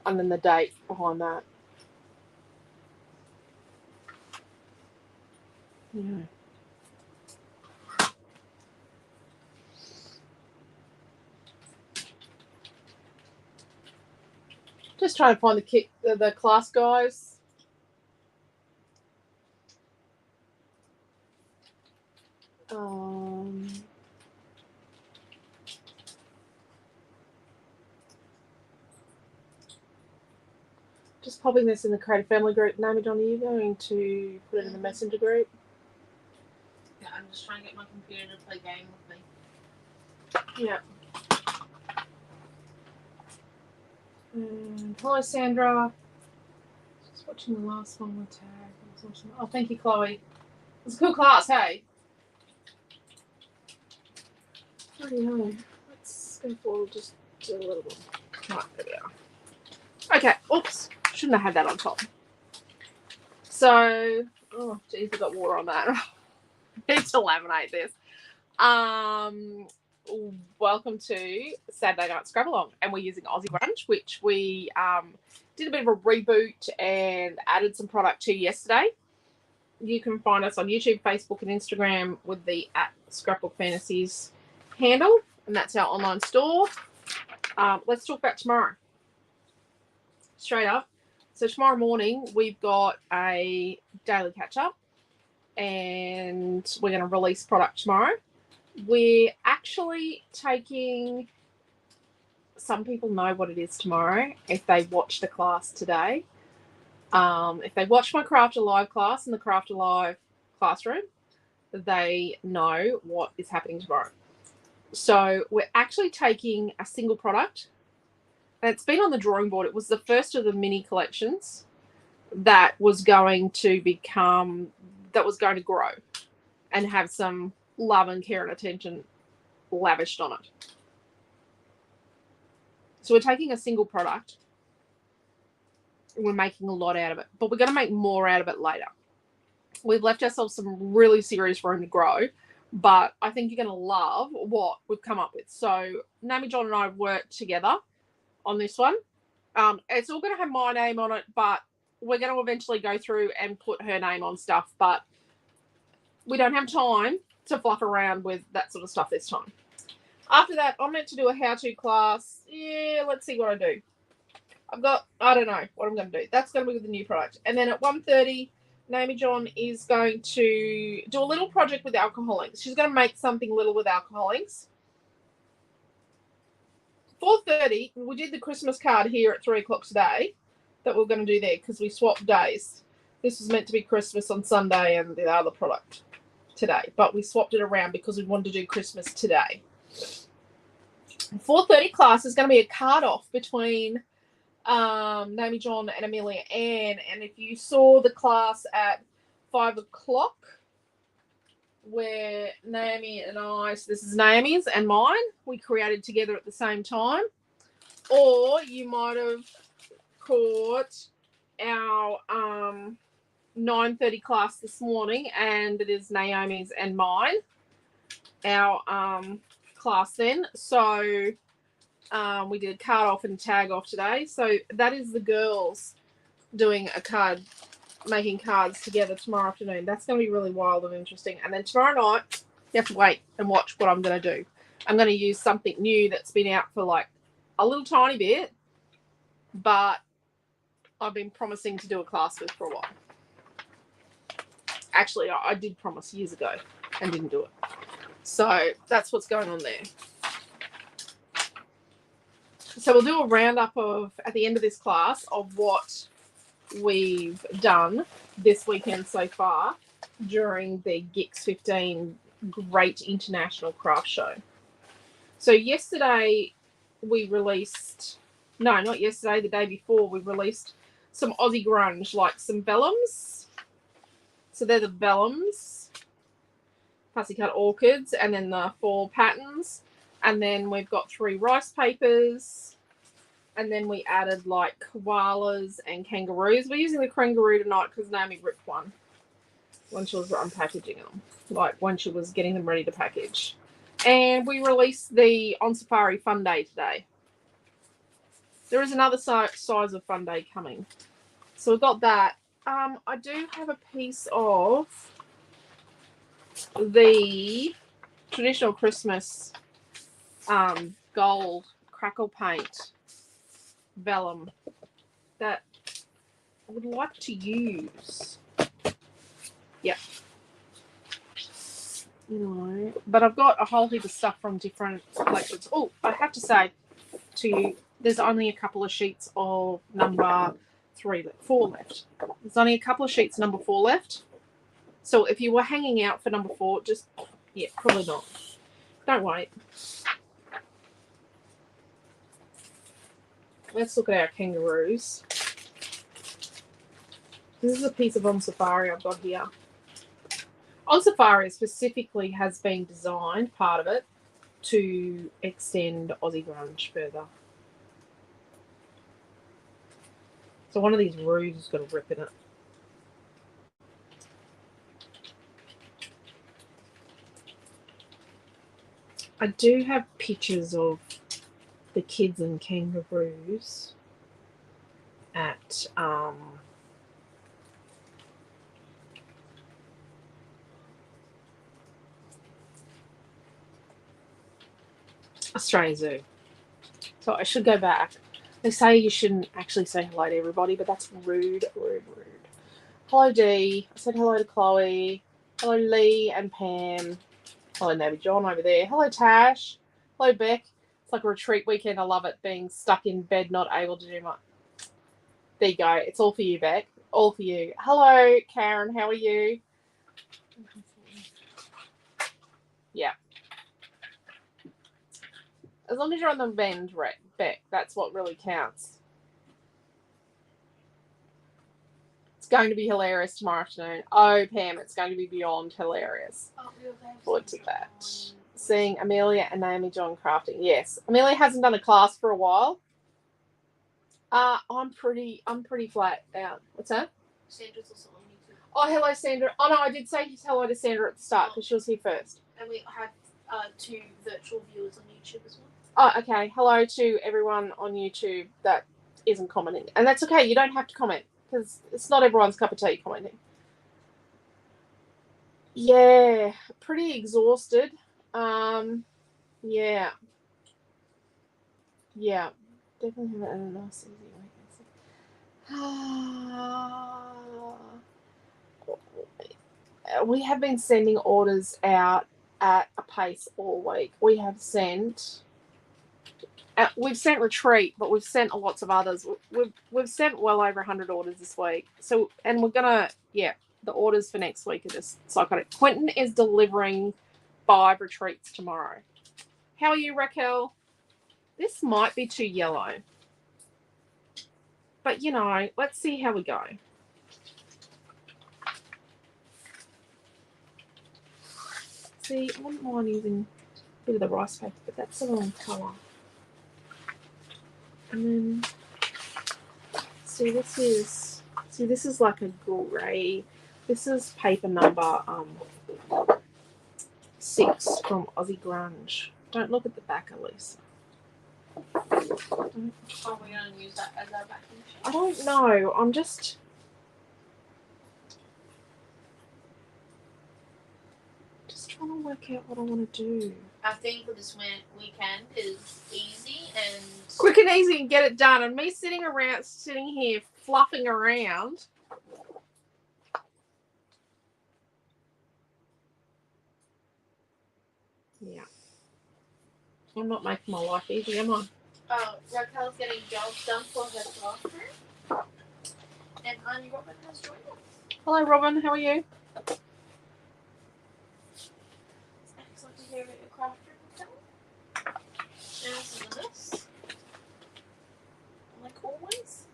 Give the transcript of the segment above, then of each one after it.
and then the date behind that. Yeah. Just trying to find the class guys. Just popping this in the Creative Family group. Naomi, John, are you going to put it in the Messenger group? Yeah, I'm just trying to get my computer to play game with me. Yeah. Hello, Sandra. Just watching the last one with tag. Oh, thank you, Chloe. It was a cool class, hey? Righty-ho. Let's go forward just a little bit. Right, there we are. Okay, oops. Shouldn't have had that on top. So, oh, geez, I got water on that. I need to laminate this. Welcome to Saturday Night Scrap-Along, and we're using Aussie Grunge, which we did a bit of a reboot and added some product to yesterday. You can find us on YouTube, Facebook, and Instagram with the @ScrapbookFantasies handle, and that's our online store. Let's talk about tomorrow. Straight up. So tomorrow morning, we've got a daily catch-up, and we're going to release product tomorrow. We're actually taking... Some people know what it is tomorrow if they watch the class today. If they watch my CraftAlive class in the CraftAlive classroom, they know what is happening tomorrow. So we're actually taking a single product. And it's been on the drawing board. It was the first of the mini collections that was going to grow and have some love and care and attention lavished on it. So we're taking a single product. We're making a lot out of it, but we're going to make more out of it later. We've left ourselves some really serious room to grow, but I think you're going to love what we've come up with. So Naomi, John, and I have worked together on this one. It's all going to have my name on it, but we're going to eventually go through and put her name on stuff, but we don't have time to fluff around with that sort of stuff this time. After that, I'm meant to do a how-to class. Yeah, let's see what I do. I don't know what I'm going to do. That's going to be with the new product. And then at 1:30, Naomi John is going to do a little project with alcohol inks. She's going to make something little with alcohol inks. 4:30, we did the Christmas card here at 3 o'clock today that we're going to do there because we swapped days. This was meant to be Christmas on Sunday and the other product today, but we swapped it around because we wanted to do Christmas today. 4:30 class is going to be a card off between Naomi John and Amelia Ann, and if you saw the class at 5 o'clock where Naomi and I, so this is Naomi's and mine, we created together at the same time, or you might have caught our 9:30 class this morning, and it is Naomi's and mine, our class then. So we did a card off and tag off today. So that is the girls doing a card, making cards together tomorrow afternoon. That's going to be really wild and interesting. And then tomorrow night, you have to wait and watch what I'm going to do. I'm going to use something new that's been out for like a little tiny bit, but I've been promising to do a class with for a while. Actually, I did promise years ago and didn't do it. So that's what's going on there. So we'll do a roundup of, at the end of this class, of what we've done this weekend so far during the GICS 15 Great International Craft Show. So yesterday we released, no, not yesterday, the day before, we released some Aussie Grunge, like some vellums. So they're the vellums, fussy cut orchids, and then the 4 patterns. And then we've got 3 rice papers. And then we added like koalas and kangaroos. We're using the kangaroo tonight because Naomi ripped one when she was unpackaging them, like when she was getting them ready to package. And we released the On Safari Fun Day today. there is another size of Fun Day coming. So we've got that. I do have a piece of the traditional Christmas gold crackle paint vellum that I would like to use. Yep. You know, but I've got a whole heap of stuff from different collections. Oh, I have to say to you, there's only a couple of sheets of number 4 left. There's only a couple of sheets number 4 left. So if you were hanging out for number 4, just, yeah, probably not. Don't wait. Let's look at our kangaroos. This is a piece of On Safari I've got here. On Safari specifically has been designed, part of it, to extend Aussie Grunge further. So one of these roos has got a rip in it. I do have pictures of the kids and kangaroos at Australia Zoo. So I should go back. They say you shouldn't actually say hello to everybody, but that's rude, rude, rude. Hello, Dee. I said hello to Chloe. Hello, Lee and Pam. Hello, Navy John over there. Hello, Tash. Hello, Beck. It's like a retreat weekend. I love it, being stuck in bed, not able to do much. There you go. It's all for you, Beck. All for you. Hello, Karen. How are you? Yeah. As long as you're on the mend, Beck, that's what really counts. It's going to be hilarious tomorrow afternoon. Oh, Pam, it's going to be beyond hilarious. Oh, forward to that. Seeing Amelia and Naomi John crafting. Yes. Amelia hasn't done a class for a while. I'm pretty flat out. What's that? Sandra's also on YouTube. Oh, hello, Sandra. Oh, no, I did say hello to Sandra at the start because she was here first. And we have 2 virtual viewers on YouTube as well. Oh, okay. Hello to everyone on YouTube that isn't commenting. And that's okay. You don't have to comment because it's not everyone's cup of tea commenting. Yeah, pretty exhausted. Yeah. Yeah. Definitely haven't had a nice easy week. We have been sending orders out at a pace all week. We have sent... we've sent Retreat, but we've sent lots of others. We've sent well over 100 orders this week. So, and we're gonna, yeah, the orders for next week are just psychotic. Quentin is delivering 5 retreats tomorrow. How are you, Raquel? This might be too yellow, but you know, let's see how we go. See, I wouldn't mind using a bit of the rice paper, but that's the wrong colour. And then, this is like a grey. This is paper number 6 from Aussie Grunge. Don't look at the back, Elisa. Are we going to use that as our backing sheet? I don't know. I'm just... trying to work out what I want to do. Our thing for this weekend is easy and... quick and easy and get it done. And me sitting here fluffing around. Yeah. I'm not making my life easy, am I? Raquel's getting jobs done for her classroom. And Auntie Robin has joined us. Hello, Robin. How are you? Excellent to hear about your craft room. And some of this. Like always.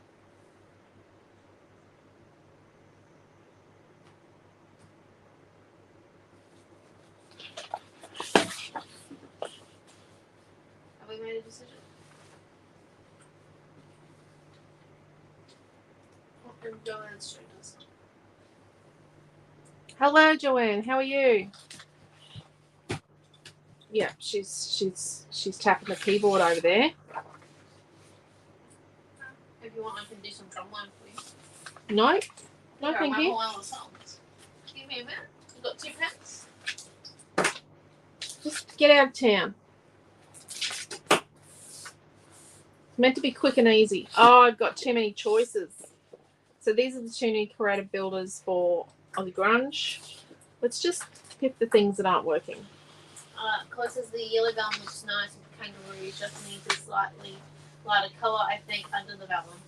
Have we made a decision? Joanne's joined us. Hello, Joanne. How are you? Yeah, she's tapping the keyboard over there. If you want, I can do some drumline for you. No, no, Here, thank my you. whole other songs. Give me a minute. You've got 2 pence. Just get out of town. It's meant to be quick and easy. Oh, I've got too many choices. So these are the 2 new creative builders for Aussie Grunge. Let's just pick the things that aren't working. Close as the yellow gum looks nice with kangaroo, just needs a slightly lighter colour, I think, under the vellum.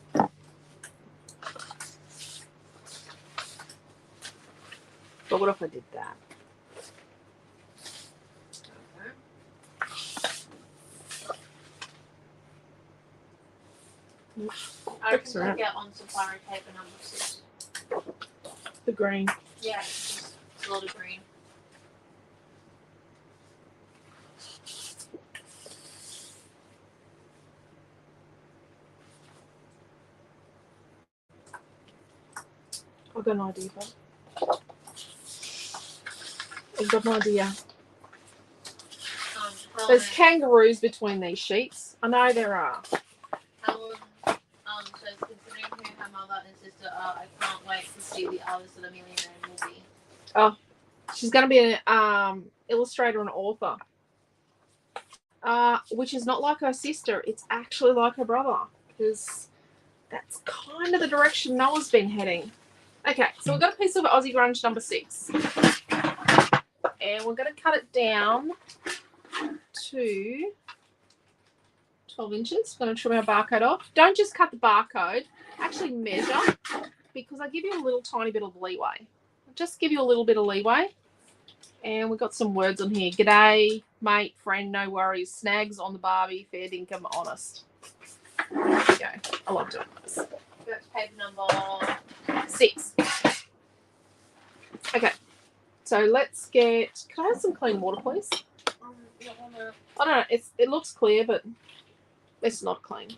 But what if I did that? I reckon we'll get on safari paper number 6. The green. Yeah, it's a lot of green. I've got an idea, but I've got an idea. There's kangaroos between these sheets. I know there are. So considering who her mother and sister are, I can't wait to see the artist that Amelia Ann will be. Oh, she's going to be an illustrator and author. Which is not like her sister. It's actually like her brother. Because that's kind of the direction Noah's been heading. Okay, so we've got a piece of Aussie Grunge number 6. And we're going to cut it down to 12 inches. I'm going to trim our barcode off. Don't just cut the barcode. Actually measure, because I give you a little tiny bit of leeway. Just give you a little bit of leeway. And we've got some words on here. G'day, mate, friend, no worries. Snags on the Barbie, fair dinkum, honest. There we go. I love doing this. That's paper number 6. Okay. So let's get... Can I have some clean water, please? I don't know. It looks clear, but it's not clean.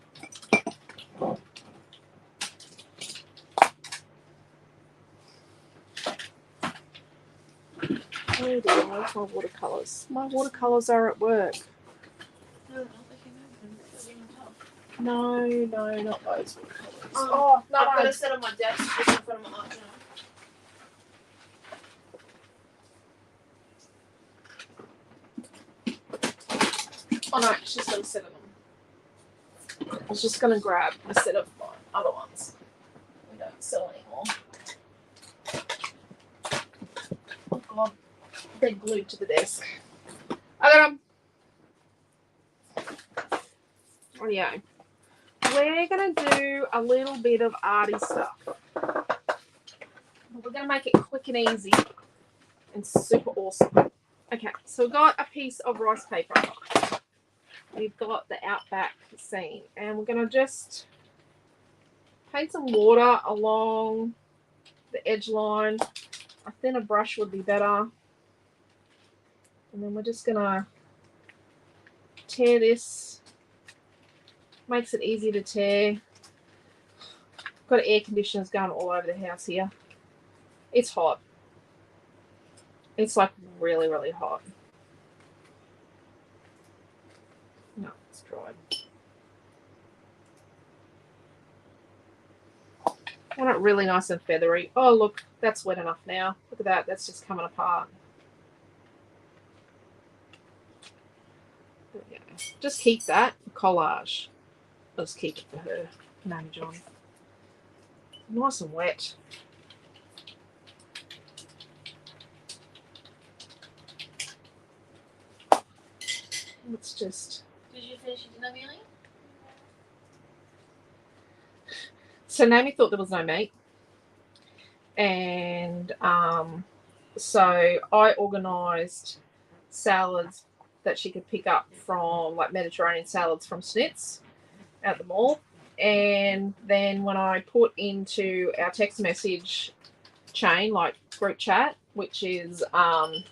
Oh dear, where's my watercolours? My watercolours are at work. No, not those watercolours. Oh, no, I've got to sit on my desk just in front of my art journal. Oh no, she's got a set of them. I was just going to grab a set of my other ones. We don't sell anymore. Oh god, they're glued to the desk. I got them. Rightio. We're going to do a little bit of arty stuff. We're going to make it quick and easy and super awesome. Okay, so we've got a piece of rice paper. We've got the outback scene, and we're going to just paint some water along the edge line. A thinner brush would be better. And then we're just going to tear this. Makes it easy to tear. Got air conditioners going all over the house here. It's hot. It's like really, really hot. No, it's dried. I want it really nice and feathery. Oh, look, that's wet enough now. Look at that. That's just coming apart. There we go. Just keep that. Collage. I'll just keep it for her. Manage on. Nice and wet. Let's just... Did you finish your dinner, Amelia? So Naomi thought there was no meat. And so I organised salads that she could pick up from, like Mediterranean salads from Snitz at the mall. And then when I put into our text message chain, like group chat, which is called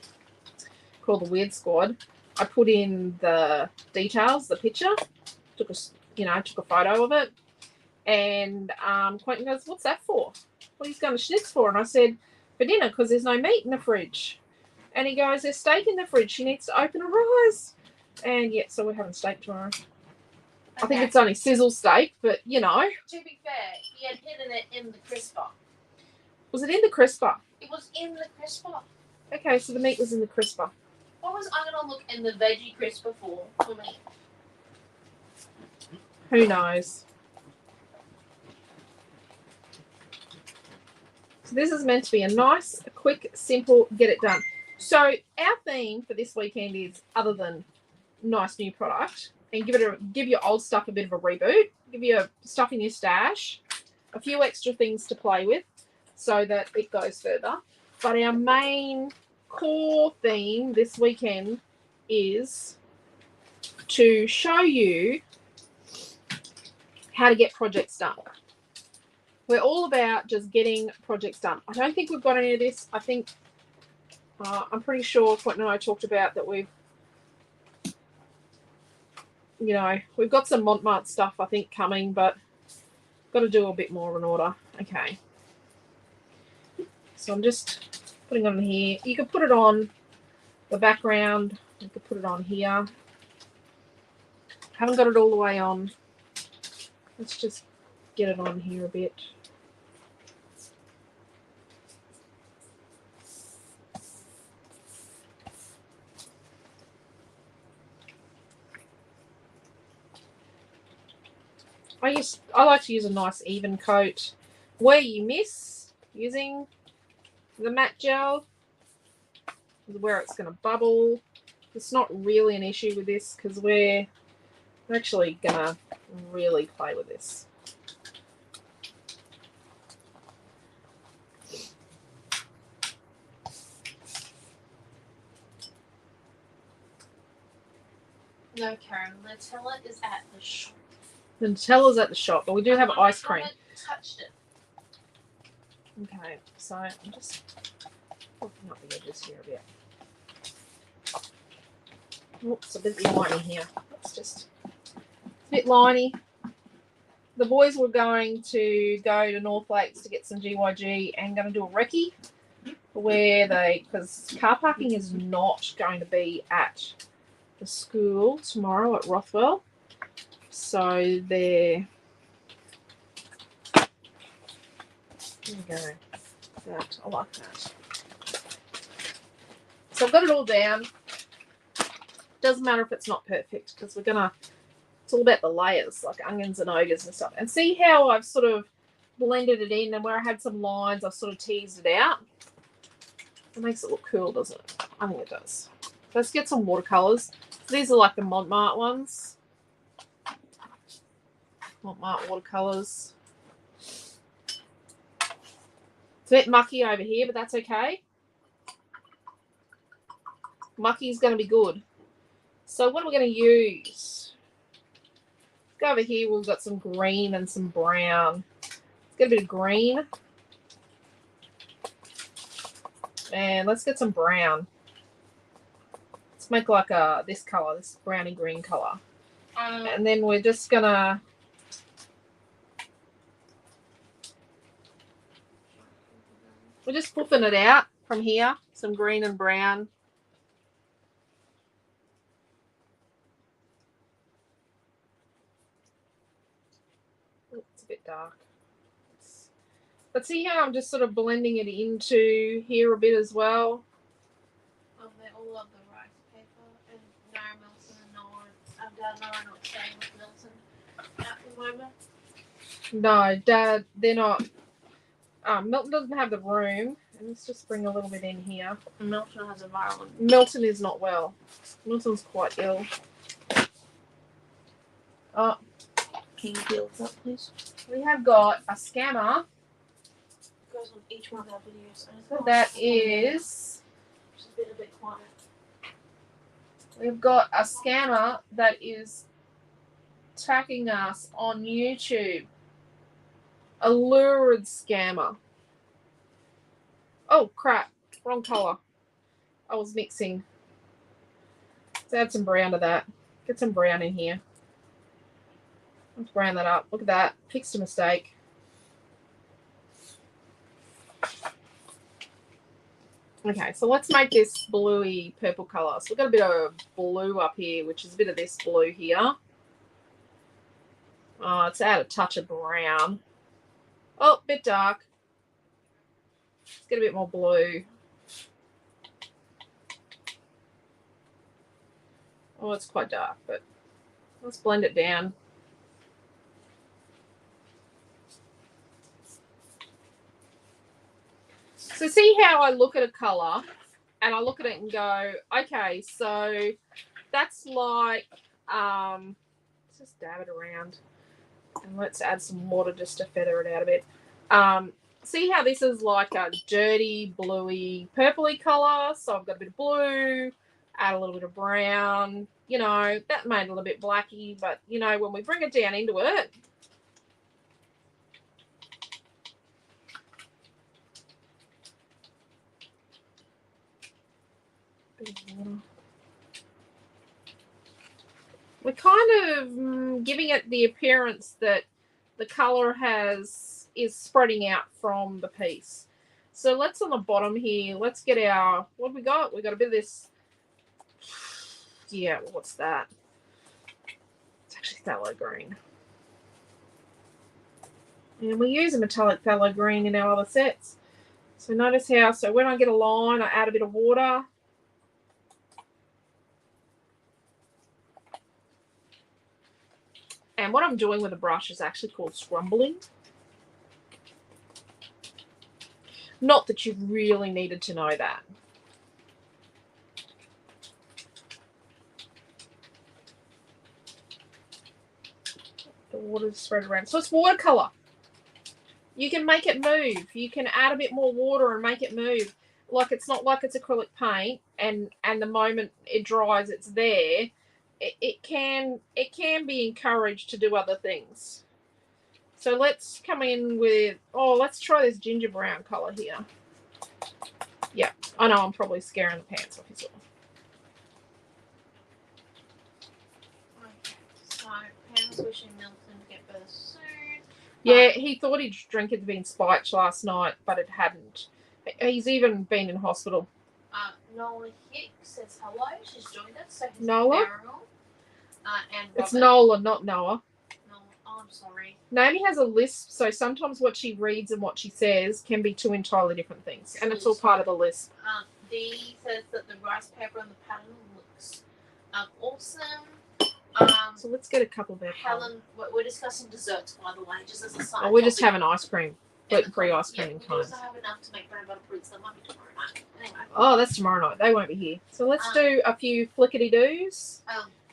the Weird Squad, I put in the details, the picture, took a photo of it, and Quentin goes, "What's that for? What are you going to Schnitz for?" And I said, "For dinner, because there's no meat in the fridge." And he goes, "There's steak in the fridge. She needs to open her eyes." And yeah, so we're having steak tomorrow. I think it's only sizzle steak, but you know. To be fair, he had hidden it in the crisper. Was it in the crisper? It was in the crisper. Okay, so the meat was in the crisper. What was I gonna look in the veggie crisper for me? Who knows? So this is meant to be a nice, quick, simple, get it done. So our theme for this weekend is, other than nice new product, and give your old stuff a bit of a reboot, give your stuff in your stash a few extra things to play with so that it goes further. But our main core theme this weekend is to show you how to get projects done. We're all about just getting projects done. I don't think we've got any of this. I think I'm pretty sure Quentin and I talked about that we've got some Montmartre stuff I think coming, but got to do a bit more in order. Okay. So I'm just putting it on here. You can put it on the background. You can put it on here. Haven't got it all the way on. Let's just get it on here a bit. I like to use a nice even coat. Where you miss using the matte gel is where it's going to bubble. It's not really an issue with this because we're actually going to really play with this. No, Karen, Nutella is at the shop. The Nutella's at the shop, but we do have ice cream. I haven't touched it. Okay, so I'm just looking up the edges here a bit. Oops, a bit liney here. It's a bit liney. The boys were going to go to North Lakes to get some GYG and going to do a recce because car parking is not going to be at the school tomorrow at Rothwell. So there we go. That, I like that. So I've got it all down. Doesn't matter if it's not perfect because it's all about the layers, like onions and ogres and stuff. And see how I've sort of blended it in, and where I had some lines, I've sort of teased it out. It makes it look cool, doesn't it? I think it does. Let's get some watercolors. These are like the Montmartre ones. Montmartre watercolors. It's a bit mucky over here, but that's okay. Mucky is going to be good. So what are we going to use? Go over here. We've got some green and some brown. Let's get a bit of green. And let's get some brown. Let's make like this color, this browny green color. And then we're just going to we're just flipping it out from here. Some green and brown. It's a bit dark. But see how I'm just sort of blending it into here a bit as well. They all love the rice paper, and Nara, Milton, and Noah. Dad and I are not staying with Milton at the moment. No, Dad, they're not. Milton doesn't have the room. And let's just bring a little bit in here. Milton has a viral. Milton is not well. Milton's quite ill. Oh, can you deal with that, please? We have got a scanner. It goes on each one of our videos. That is. Just a bit quiet. We've got a scanner that is tracking us on YouTube. A lurid scammer. Oh, crap. Wrong colour. I was mixing. Let's add some brown to that. Get some brown in here. Let's brown that up. Look at that. Fixed a mistake. Okay, so let's make this bluey purple colour. So we've got a bit of blue up here, which is a bit of this blue here. Oh, let's add a touch of brown. Oh, a bit dark. Let's get a bit more blue. Oh, it's quite dark, but let's blend it down. So see how I look at a colour and I look at it and go, okay, so that's like, let's just dab it around and let's add some water just to feather it out a bit. See how this is like a dirty, bluey, purpley colour? So I've got a bit of blue, add a little bit of brown. You know, that made it a little bit blacky, but, you know, when we bring it down into it, we're kind of giving it the appearance that the colour is spreading out from the piece. So let's, on the bottom here, let's get our, what have we got? We got a bit of this, yeah, what's that? It's actually phthalo green. And we use a metallic phthalo green in our other sets. So notice how, so when I get a line, I add a bit of water. And what I'm doing with the brush is actually called scrumbling. Not that you really needed to know that. The water's spread around. So it's watercolor. You can make it move. You can add a bit more water and make it move. Like, it's not like it's acrylic paint and the moment it dries, it's there. It can be encouraged to do other things. So let's come in with, oh, let's try this ginger brown color here. Yeah, I know I'm probably scaring the pants off you all. Okay, so Pam's wishing Milton to get better soon. Yeah, he thought his drink had been spiked last night, but it hadn't. He's even been in hospital. Nola Hick says hello. She's joined us. So Nola? And it's Robert. Nola, not Noah. No, oh, I'm sorry. Naomi has a lisp, so sometimes what she reads and what she says can be two entirely different things, and it's all part of the lisp. Dee says that the rice paper on the pattern looks awesome. So let's get a couple of our Helen, we're discussing desserts, by the way, just as a side. Oh, we're just having ice cream, gluten-free ice cream in We time. also have enough to make bread and butter fruits. That might be tomorrow night. Anyway. Oh, that's tomorrow night. They won't be here. So let's do a few flickety-doos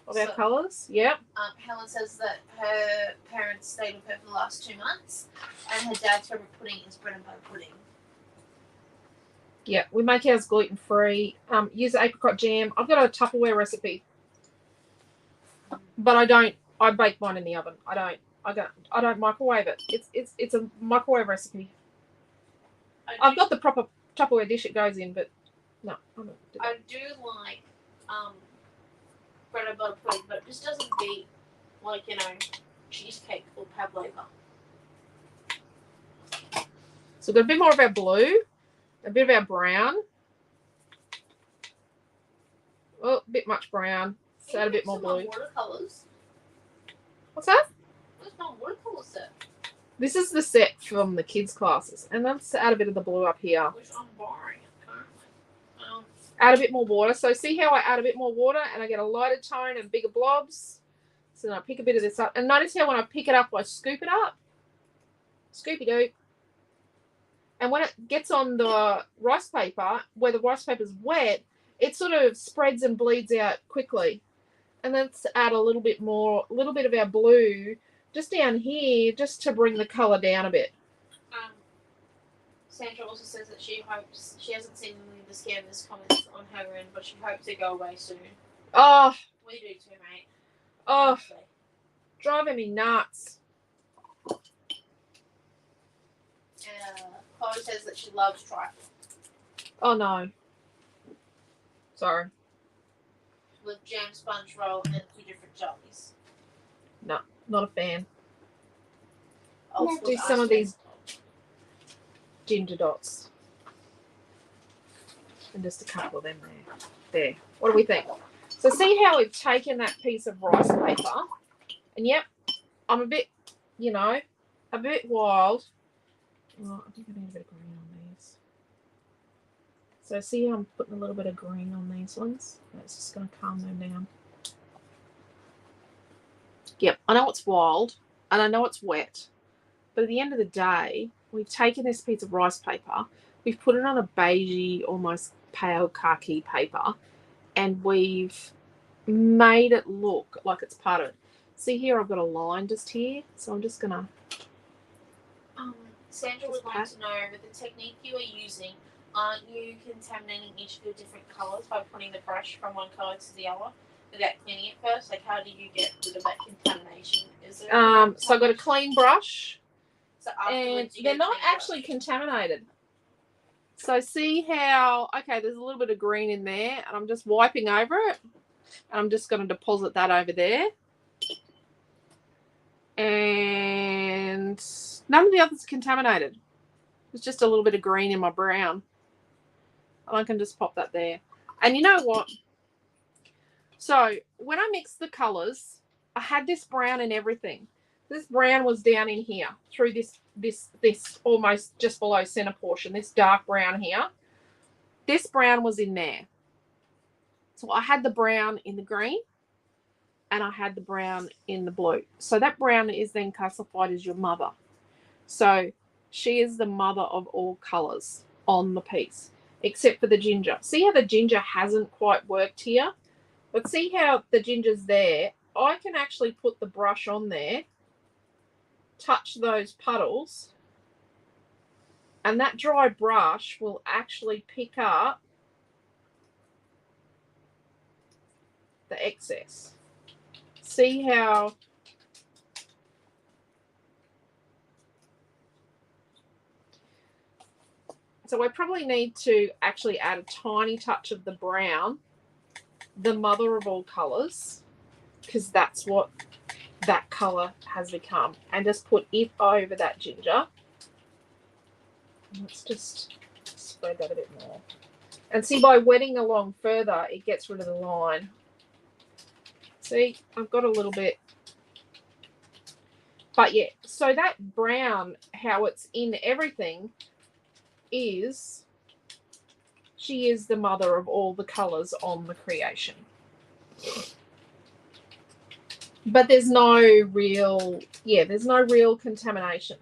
of our colours. Yep. Helen says that her parents stayed with her for the last 2 months, and her dad's favourite pudding is bread and butter pudding. Yeah, we make ours gluten-free. Use apricot jam. I've got a Tupperware recipe, but I bake mine in the oven. I don't microwave it. It's a microwave recipe. I've got the proper Tupperware dish it goes in, but no, I don't do that. I do like bread and butter pudding, but it just doesn't beat, like, you know, cheesecake or pavlova. So we've got a bit more of our blue, a bit of our brown. Oh, a bit much brown. Let's add a bit more blue. Watercolors. What's that? Where's my watercolor set? This is the set from the kids' classes. And let's add a bit of the blue up here. Which I'm borrowing currently. Add a bit more water. So see how I add a bit more water and I get a lighter tone and bigger blobs. So then I pick a bit of this up. And notice how when I pick it up, I scoop it up. Scoopy-doo. And when it gets on the rice paper, where the rice paper is wet, it sort of spreads and bleeds out quickly. And let's add a little bit of our blue just down here, just to bring the colour down a bit. Sandra also says that she hopes, she hasn't seen any of the scammers comments on her end, but she hopes they go away soon. Oh. We do too, mate. Oh. Honestly. Driving me nuts. Chloe says that she loves trifle. Oh, no. Sorry. With jam sponge roll and 2 different jellies. No, not a fan. I'll do some of these ginger dots. And just a couple of them there. There. What do we think? So see how we've taken that piece of rice paper, and yep, I'm a bit you know, a bit wild. Oh, I think I need a bit of green on these. So see how I'm putting a little bit of green on these ones? That's just going to calm them down. Yep, I know it's wild and I know it's wet, but at the end of the day, we've taken this piece of rice paper, we've put it on a beigey, almost pale khaki paper, and we've made it look like it's part of it. See here, I've got a line just here, so I'm just going to... Sandra would like to know, with the technique you are using, aren't you contaminating each of the different colours by putting the brush from one colour to the other without cleaning it first? Like, how do you get rid of that contamination? Is it so I've got a clean brush, so and they're not actually contaminated. So see how, okay, there's a little bit of green in there, and I'm just wiping over it. And I'm just going to deposit that over there. And none of the others are contaminated. There's just a little bit of green in my brown. And I can just pop that there. And you know what? So when I mixed the colours, I had this brown and everything. This brown was down in here through this almost just below center portion, this dark brown here. This brown was in there. So I had the brown in the green and I had the brown in the blue. So that brown is then classified as your mother. So she is the mother of all colours on the piece, except for the ginger. See how the ginger hasn't quite worked here? But see how the ginger's there? I can actually put the brush on there, touch those puddles, and that dry brush will actually pick up the excess. See how so I probably need to actually add a tiny touch of the brown, the mother of all colours, because that's what that colour has become, and just put it over that ginger. Let's just spread that a bit more. And see, by wetting along further, it gets rid of the line. See, I've got a little bit. But yeah, so that brown, how it's in everything, is she is the mother of all the colours on the creation. But there's no real, there's no real contamination.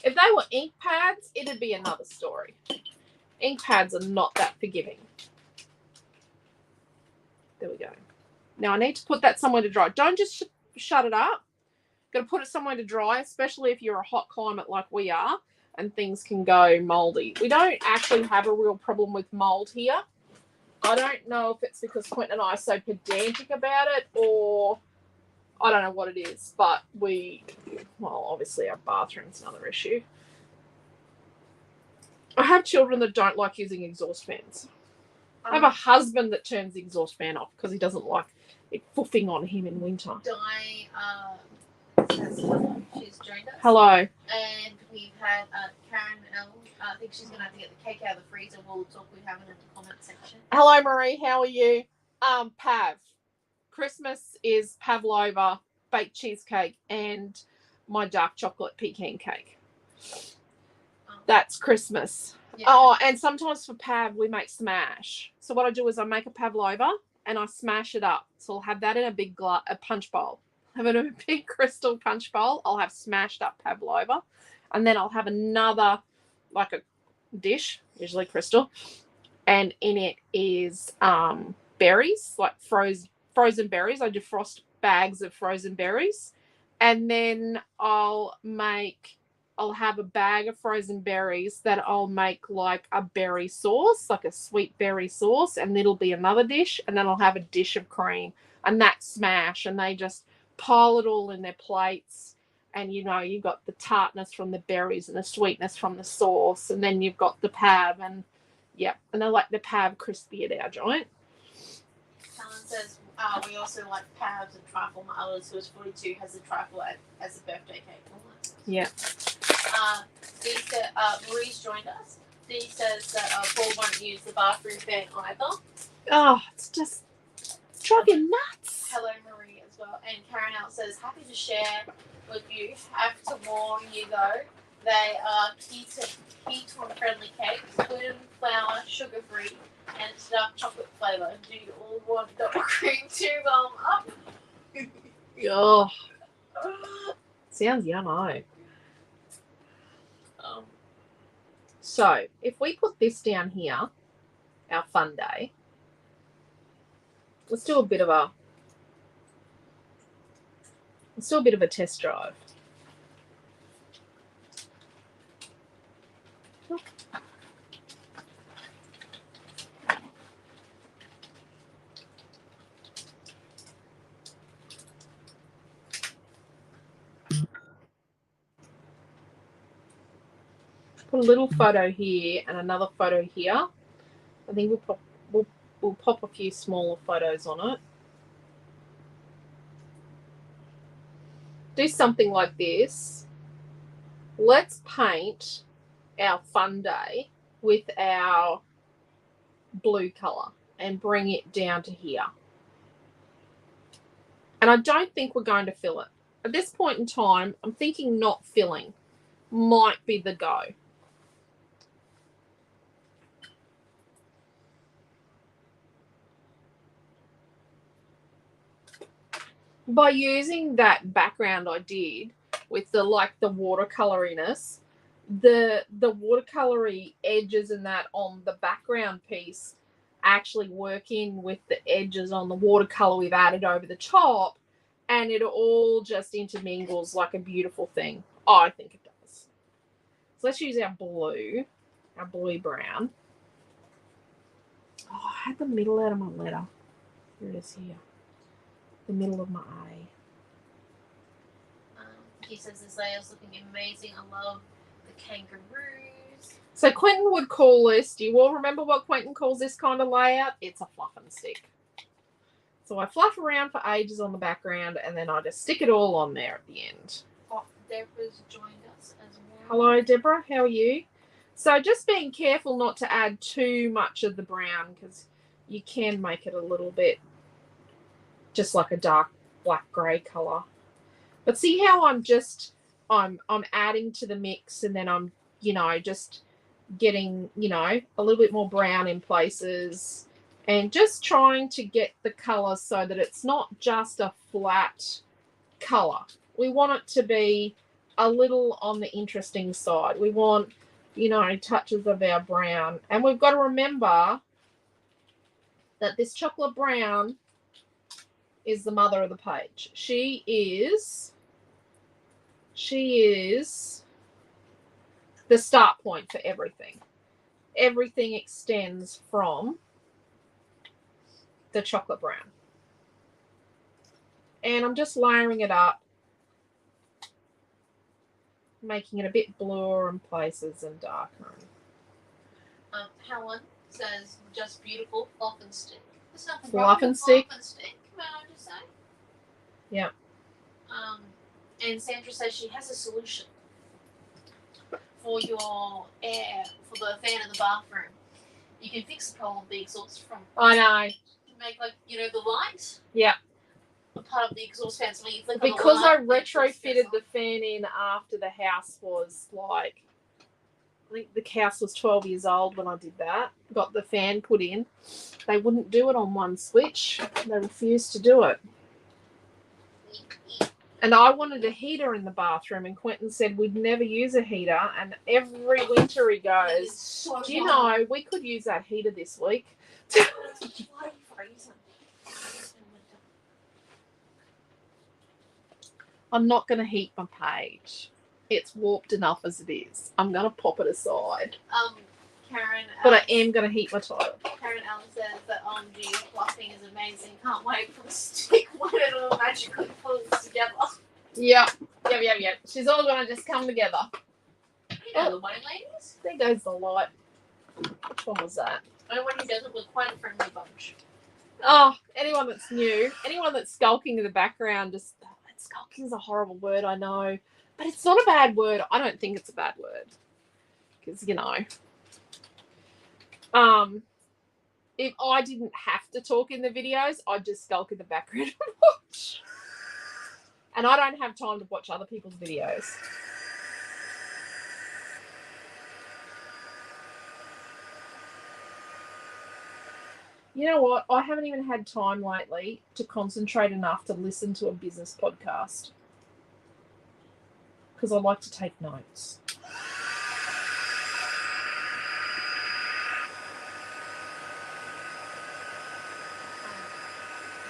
If they were ink pads, it'd be another story. Ink pads are not that forgiving. There we go. Now I need to put that somewhere to dry. Don't just shut it up. Got to put it somewhere to dry, especially if you're a hot climate like we are and things can go moldy. We don't actually have a real problem with mold here. I don't know if it's because Quentin and I are so pedantic about it, or I don't know what it is, but well, obviously our bathroom's another issue. I have children that don't like using exhaust fans. I have a husband that turns the exhaust fan off because he doesn't like it foofing on him in winter. Di, she's joined us. Hello. And we've had Karen L. I think she's going to have to get the cake out of the freezer. We'll talk. We have it in the comment section. Hello, Marie. How are you? Pav. Christmas is pavlova, baked cheesecake, and my dark chocolate pecan cake. That's Christmas. Yeah. Oh, and sometimes for Pav, we make smash. So what I do is I make a pavlova and I smash it up. So I'll have that in a big a punch bowl. Have it in a big crystal punch bowl. I'll have smashed up pavlova. And then I'll have another, like a dish, usually crystal. And in it is berries, like frozen berries. I defrost bags of frozen berries. And then I'll have a bag of frozen berries that I'll make like a berry sauce, like a sweet berry sauce, and it'll be another dish. And then I'll have a dish of cream, and that's smash. And they just pile it all in their plates. And, you know, you've got the tartness from the berries and the sweetness from the sauce. And then you've got the pav, and and I like the pav crispy at our joint. Helen says, we also like pavs and trifle. My others, who is 42, has a trifle as a birthday cake. Yeah. Marie's joined us. Dee says that Paul won't use the bathroom fan either. Oh, it's just driving nuts. Hello, Marie, as well. And Karen L says, happy to share Would you have to warn you though? They are ketone-friendly cakes, gluten, flour, sugar-free, and it's dark chocolate flavour. Do you all want the cream to up? Oh, sounds yummy. So if we put this down here, our fun day, let's do a bit of a test drive. Put a little photo here and another photo here. I think we'll pop a few smaller photos on it. Do something like this. Let's paint our fun day with our blue colour and bring it down to here. And I don't think we're going to fill it. At this point in time, I'm thinking not filling might be the go. By using that background I did with the watercoloriness, the watercolory edges and that on the background piece actually work in with the edges on the watercolor we've added over the top, and it all just intermingles like a beautiful thing. I think it does. So let's use our blue brown. Oh, I had the middle out of my letter. Here it is here. The middle of my eye. He says this layer's looking amazing. I love the kangaroos. So Quentin would call this, do you all remember what Quentin calls this kind of layout? It's a fluff and stick. So I fluff around for ages on the background and then I just stick it all on there at the end. Oh, Deborah's joined us as well. Hello, Deborah. How are you? So just being careful not to add too much of the brown because you can make it a little bit just like a dark black grey colour. But see how I'm adding to the mix and then I'm, just getting, a little bit more brown in places and just trying to get the colour so that it's not just a flat colour. We want it to be a little on the interesting side. We want, touches of our brown. And we've got to remember that this chocolate brown is the mother of the page. She is the start point for everything. Everything extends from the chocolate brown. And I'm just layering it up, making it a bit bluer in places and darker. Helen says, just beautiful, fluff and stick. There's nothing fluff and stick. Fluff and stick, may I just say? Yeah. And Sandra says she has a solution for your air, for the fan in the bathroom. You can fix the problem of the exhaust from. I know. Make the light. Yeah. A part of the exhaust fan. So when you flick because on the light, I retrofitted the fan in after the house was I think the house was 12 years old when I did that. Got the fan put in. They wouldn't do it on one switch. They refused to do it. And I wanted a heater in the bathroom, and Quentin said we'd never use a heater. And every winter he goes, so do you know, we could use that heater this week. I'm not going to heat my page. It's warped enough as it is. I'm going to pop it aside. Karen. But I am going to heat my title. Karen Allen says that OMG fluffing is amazing. Can't wait for the stick when it all magically pulls together. Yep. She's all going to just come together. You know the one, ladies? There goes the light. Which one was that? And when he does it with quite a friendly bunch. Oh, anyone that's new, anyone that's skulking in the background, skulking is a horrible word, I know. But it's not a bad word. I don't think it's a bad word. Because, if I didn't have to talk in the videos, I'd just skulk in the background and watch. And I don't have time to watch other people's videos. You know what? I haven't even had time lately to concentrate enough to listen to a business podcast because I like to take notes.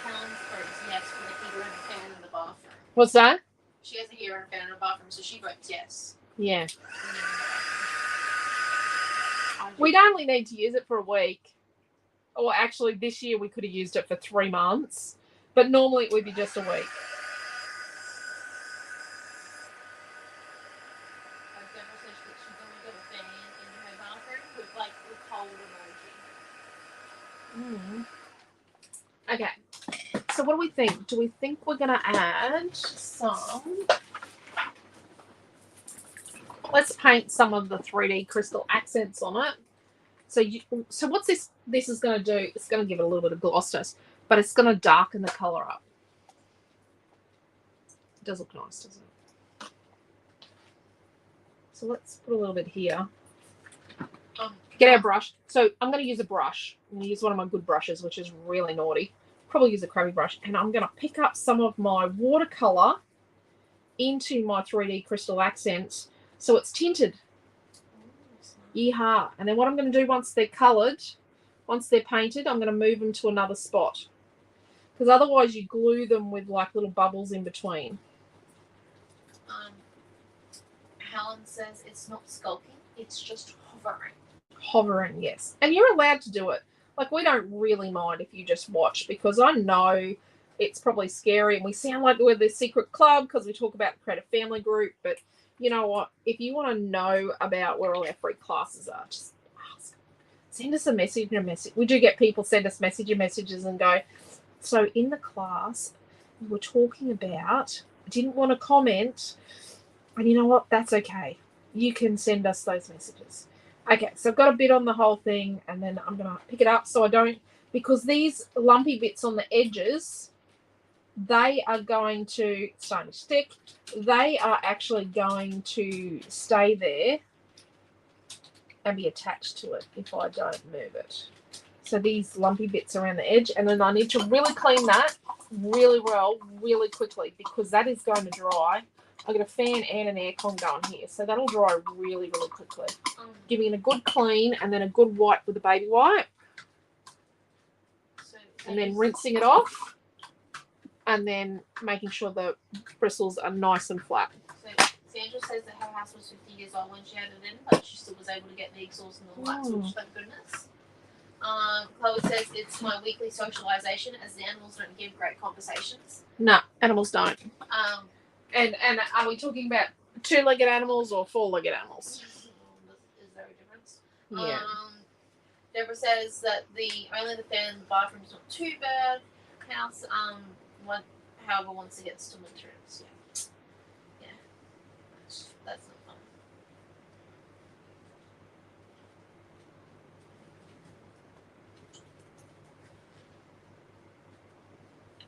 Helen's votes yes for the heater and the fan in the bathroom. What's that? She has a heater and a fan in the bathroom, so she votes yes. Yeah. We'd only need to use it for a week. Or actually, this year we could have used it for 3 months. But normally it would be just a week. Deborah says that she's only got a fan in her bathroom with like the cold emoji. Okay. So what do we think? Do we think we're going to add some... Let's paint some of the 3D crystal accents on it. So what's this? This is going to do, it's going to give it a little bit of glossiness, but it's going to darken the colour up. It does look nice, doesn't it? So let's put a little bit here. Get our brush. So I'm going to use a brush. I'm going to use one of my good brushes, which is really naughty. Probably use a crabby brush. And I'm going to pick up some of my watercolour into my 3D crystal accents so it's tinted. Yeehaw. And then what I'm going to do once they're coloured, once they're painted, I'm going to move them to another spot. Because otherwise you glue them with like little bubbles in between. Helen says it's not skulking, it's just hovering. Hovering, yes. And you're allowed to do it. Like, we don't really mind if you just watch, because I know it's probably scary and we sound like we're the secret club because we talk about the Creative Family Group, but you know what? If you want to know about where all our free classes are, just ask. Send us a message and a message. We do get people send us messages and go, so in the class, we're talking about, I didn't want to comment, and you know what? That's okay. You can send us those messages. Okay, so I've got a bit on the whole thing, and then I'm going to pick it up so I don't, because these lumpy bits on the edges, they are going to, starting to stick, they are actually going to stay there and be attached to it if I don't move it. So these lumpy bits around the edge, and then I need to really clean that really well, really quickly, because that is going to dry. I've got a fan and an aircon going here, so that'll dry really, really quickly. Giving it a good clean and then a good wipe with a baby wipe. And then rinsing it off. And then making sure the bristles are nice and flat. So Sandra says that her house was 50 years old when she had it in, but she still was able to get the exhaust and the lights, which thank goodness. Chloe says it's my weekly socialization as the animals don't give great conversations. No, animals don't. And are we talking about 2-legged animals or 4-legged animals? Is there a difference? Yeah. Deborah says that only the fan in the bathroom is not too bad. House, however, once it gets to winter, it's, yeah. That's not fun.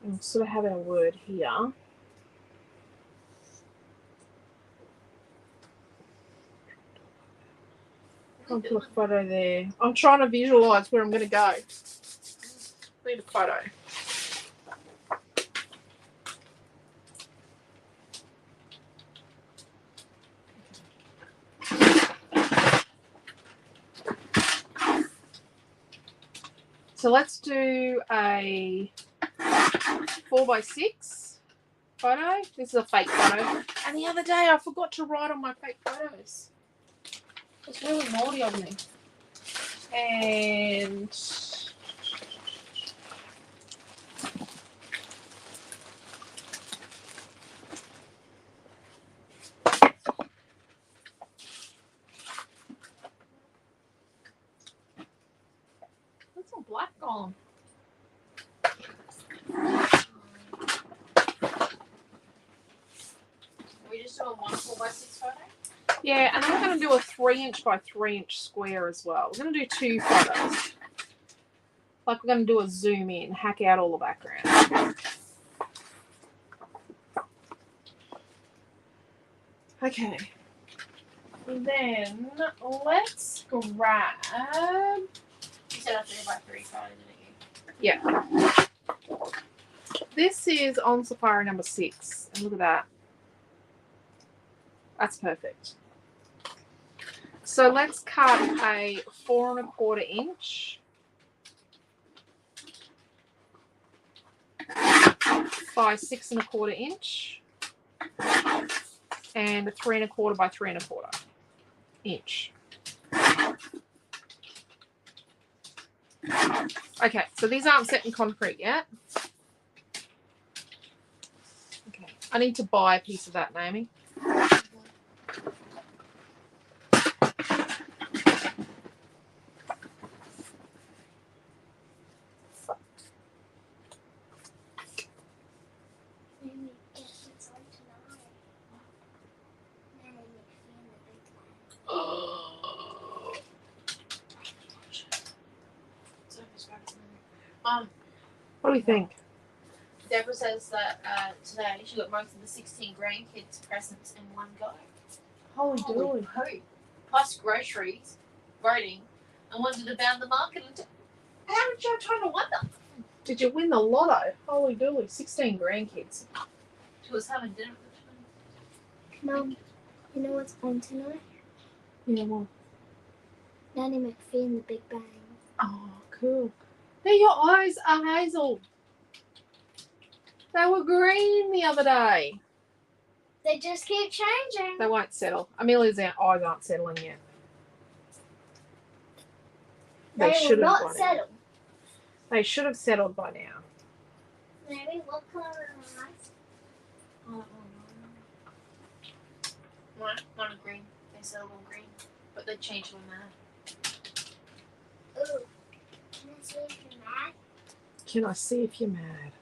We'll sort of have our word here. I'll put a photo there. I'm trying to visualise where I'm going to go. Need a photo. So let's do a 4x6 photo. This is a fake photo. And the other day I forgot to write on my fake photos. It's really naughty of me. And what's all black on? We just doing one 4x6 photo? Yeah, and then we're going to do a 3-inch by 3-inch square as well. We're going to do 2 photos. Like we're going to do a zoom in, hack out all the background. Okay. Then let's grab. You said a 3x3 card, didn't you? Yeah. This is on Safari number 6. And look at that. That's perfect. So let's cut a 4 1/4 inch by 6 1/4 inch and a 3 1/4 by 3 1/4 inch. Okay, so these aren't set in concrete yet. Okay, I need to buy a piece of that, Naomi. What do we think? Deborah says that today she got most of the 16 grandkids presents in one go. Holy dooly. Holy. Plus groceries, voting, and wanted to bound the market. How did you have time to wonder? Did you win the lotto? Holy dooly, 16 grandkids. She was having dinner with them. Mum, you know what's on tonight? Yeah, well. Nanny McPhee and the Big Bang. Oh, cool. Now your eyes are hazel. They were green the other day. They just keep changing. They won't settle. Amelia's eyes aren't settling yet. They will should have not by now. settle. They should have settled by now. Maybe what color are my eyes? One of green. They settled on green, but they changed on that. Ooh. Can I see if you're mad? Can I see if you're mad?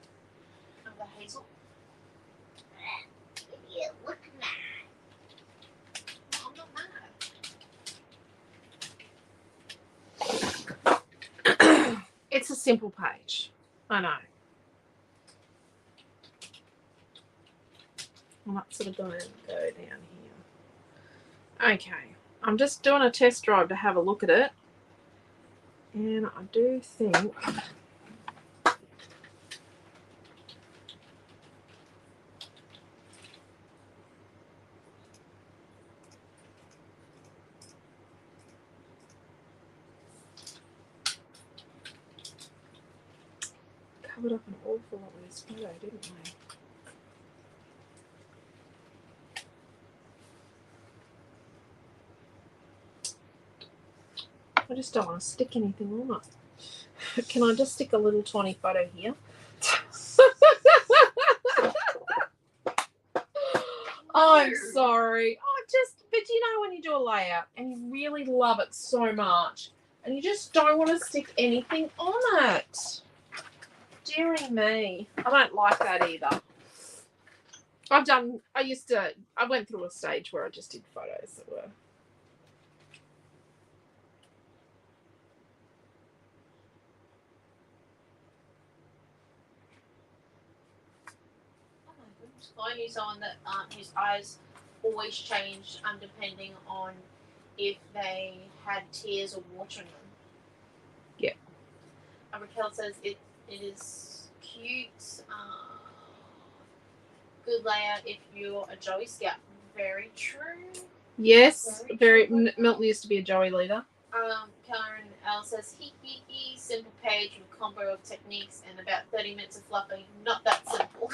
Of the hazel. You look mad. I'm not mad. It's a simple page. I know. I'm not sort of going to go down here. Okay. I'm just doing a test drive to have a look at it. And I do think covered up an awful lot with this photo, didn't we? I just don't want to stick anything on it. Can I just stick a little tiny photo here? I'm sorry. But you know when you do a layout and you really love it so much and you just don't want to stick anything on it. Dearie me. I don't like that either. I went through a stage where I just did photos that were. I knew someone that whose eyes always changed depending on if they had tears or water in them. Yeah. And Raquel says it is cute, good layout if you're a Joey Scout. Very true. Yes, Milton used to be a Joey leader. Karen L says simple page with a combo of techniques and about 30 minutes of fluffing. Not that simple.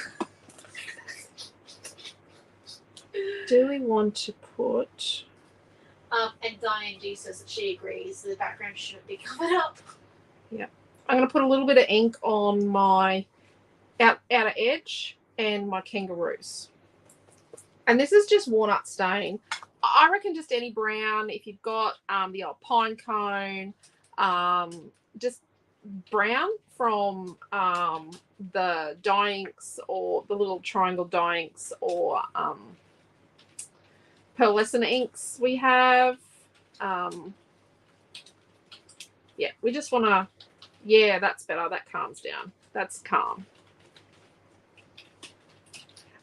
Do we want to put... and Diane G says that she agrees the background shouldn't be covered up. Yeah. I'm going to put a little bit of ink on my outer edge and my kangaroos. And this is just walnut stain. I reckon just any brown. If you've got the old pine cone, just brown from the dye inks or the little triangle dye inks or pearlescent inks we have. Yeah, we just want to, yeah, that's better. That calms down. That's calm.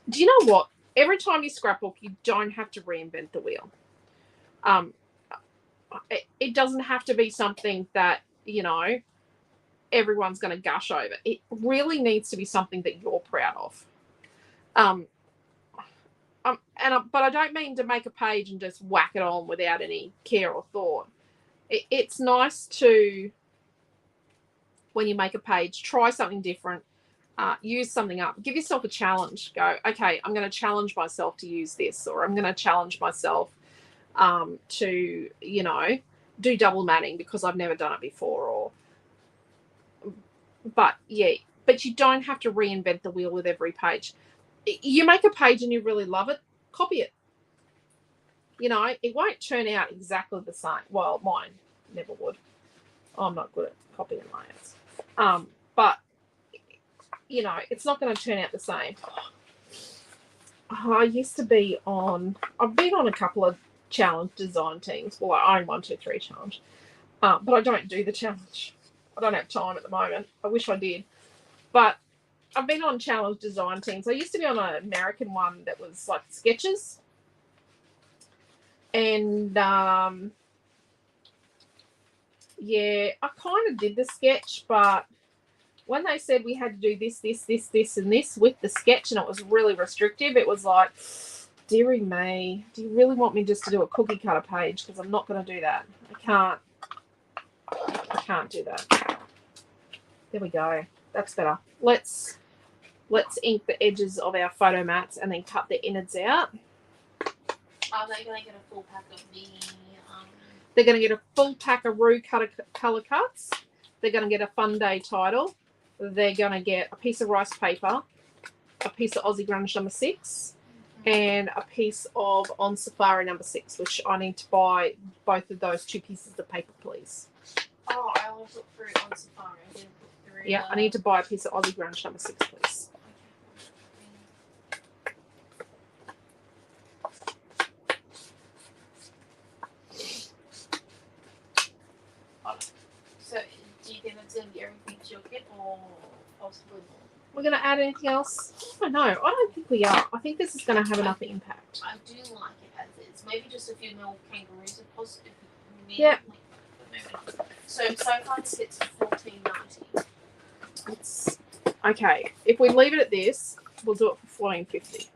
Do you know what? every time you scrapbook, you don't have to reinvent the wheel. It doesn't have to be something that, you know, everyone's going to gush over. It really needs to be something that you're proud of. But I don't mean to make a page and just whack it on without any care or thought. It's nice to, when you make a page, try something different, use something up, give yourself a challenge. Go, okay, I'm going to challenge myself to use this, or I'm going to challenge myself to, you know, do double matting because I've never done it before. But you don't have to reinvent the wheel with every page. You make a page and you really love it, copy it. You know, it won't turn out exactly the same. Well, mine never would. I'm not good at copying layouts. But, you know, it's not going to turn out the same. I've been on a couple of challenge design teams. Well, I own 1, 2, 3 challenge. But I don't do the challenge. I don't have time at the moment. I wish I did. But I've been on challenge design teams. I used to be on an American one that was like sketches. And, yeah, I kind of did the sketch, but when they said we had to do this, and this with the sketch, and it was really restrictive, it was like, dearie me, do you really want me just to do a cookie cutter page? Because I'm not going to do that. I can't do that. There we go. That's better. Let's ink the edges of our photo mats and then cut the innards out. Are they going to get a full pack of the... They're going to get a full pack of Roo colour cuts. They're going to get a Fun Day title. They're going to get a piece of rice paper, a piece of Aussie Grunge number 6, and a piece of On Safari number 6, which I need to buy both of those 2 pieces of paper, please. Oh, I always look through On Safari. I didn't look through. Yeah, I need to buy a piece of Aussie Grunge number 6, please. So, do you think that's going to be everything to your kit, or possibly more? We're going to add anything else? I don't know. I don't think we are. I think this is going to have enough impact. I do like it as is. Maybe just a few more kangaroos if possible. Yeah. So far this kit's $14.90. It's okay. If we leave it at this, we'll do it for $14.50.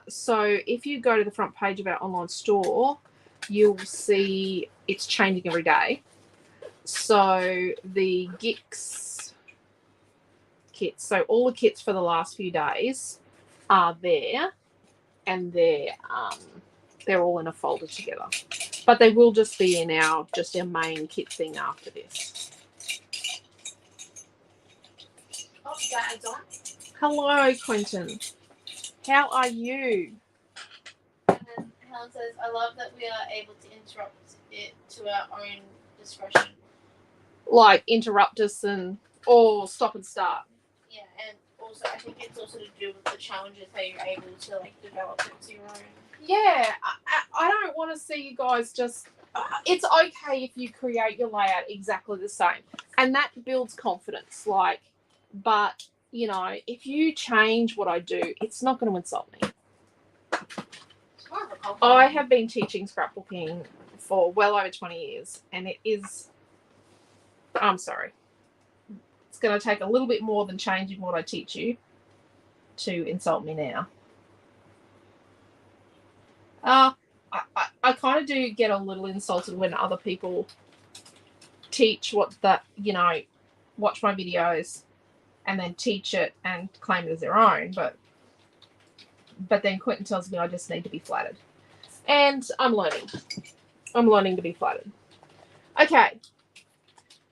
So if you go to the front page of our online store, you'll see it's changing every day. So the GICS kits, so all the kits for the last few days are there, and they're all in a folder together. But they will just be in our main kit thing after this. Oh, Dad's on. Hello, Quentin. How are you? And then Helen says, I love that we are able to interrupt it to our own discretion. Like interrupt us or stop and start. Yeah, and also I think it's also to do with the challenges how you're able to like develop it to your own. Yeah, I don't want to see you guys just... it's okay if you create your layout exactly the same. And that builds confidence. But, you know, if you change what I do, it's not going to insult me. I have been teaching scrapbooking for well over 20 years. And it is... I'm sorry. It's going to take a little bit more than changing what I teach you to insult me now. I kind of do get a little insulted when other people teach watch my videos and then teach it and claim it as their own. But then Quentin tells me I just need to be flattered. And I'm learning. I'm learning to be flattered. Okay.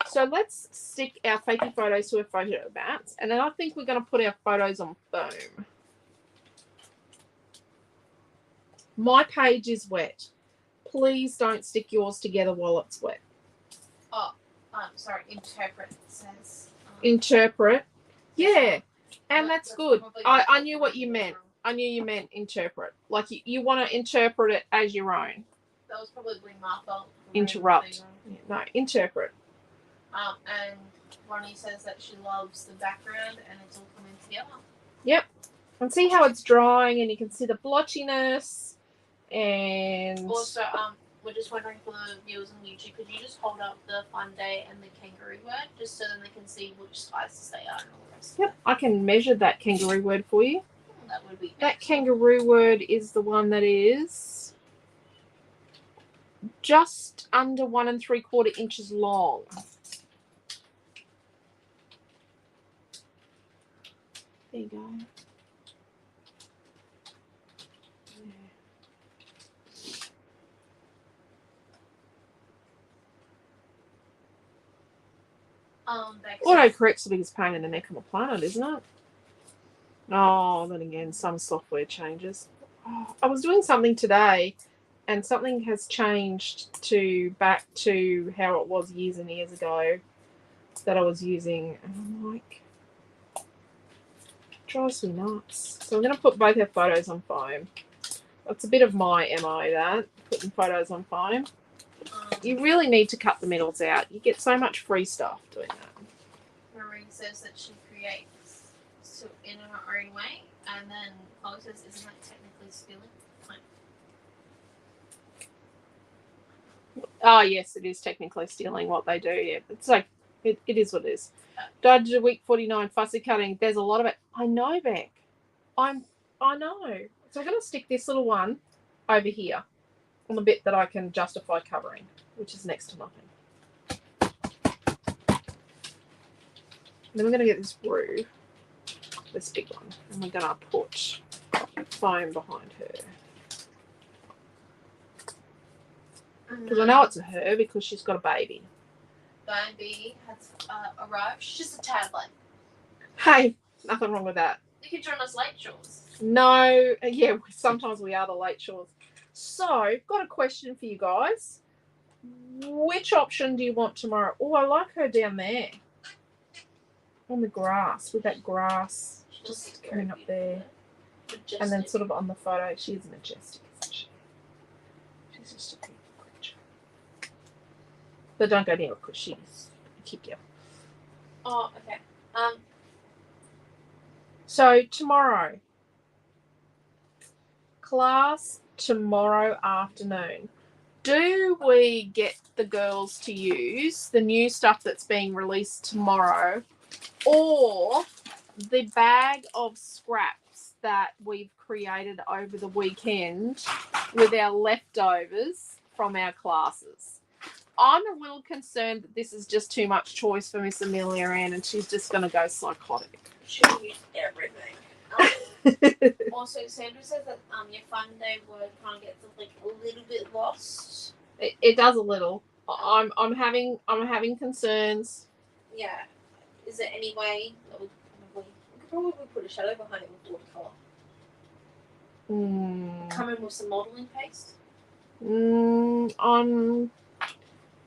So let's stick our fakey photos to our photo mats. And then I think we're going to put our photos on foam. My page is wet. Please don't stick yours together while it's wet. Oh, sorry, interpret says. Interpret. Yeah, and that's good. I knew what you meant. I knew you meant interpret. Like you want to interpret it as your own. That was probably my fault. Interrupt. Yeah, no, interpret. And Ronnie says that she loves the background and it's all coming together. Yep. And see how it's drying and you can see the blotchiness. And Also, we're just wondering for the viewers on YouTube, could you just hold up the fun day and the kangaroo word just so then they can see which sizes they are and all the rest of yep, I can measure that kangaroo word for you. it? That would be That excellent. kangaroo word is the one that is just under 1 3/4 inches long. There you go. Bex Autocorrect's the biggest pain in the neck on the planet, isn't it? Oh, then again, some software changes. Oh, I was doing something today, and something has changed to back to how it was years and years ago that I was using, and I'm like, it drives me nuts. So I'm going to put both our photos on foam. That's a bit of my MO, that putting photos on foam. You really need to cut the middles out. You get so much free stuff doing that. Marie says that she creates in her own way, and then Chloe says, isn't that technically stealing? Oh, yes, it is technically stealing what they do. Yeah, it's like, it is what it is. Died to week 49, fussy cutting. There's a lot of it. I know, Beck. I know. So I'm going to stick this little one over here on the bit that I can justify covering, which is next to nothing. Then we're going to get this roof, this big one, and we're going to put foam behind her. Because I know it's a her because she's got a baby. Baby has arrived. She's just a tad late. Hey, nothing wrong with that. You can join us late, Jules. No, yeah, sometimes we are the late shores. So, got a question for you guys. Which option do you want tomorrow? Oh, I like her down there. On the grass, with that grass just coming up there. Majestic. And then sort of on the photo, she is majestic, isn't she? She's just a beautiful creature. But don't go near her because she's a kick you. Oh, okay. So tomorrow, class tomorrow afternoon. Do we get the girls to use the new stuff that's being released tomorrow, or the bag of scraps that we've created over the weekend with our leftovers from our classes? I'm a little concerned that this is just too much choice for Miss Amelia Ann, and she's just going to go psychotic. She'll use everything. Also, Sandra says that your fun day word kind of gets like a little bit lost. It does a little. I'm having concerns. Yeah. Is there any way that we could probably put a shadow behind it with watercolor? Come in with some modelling paste.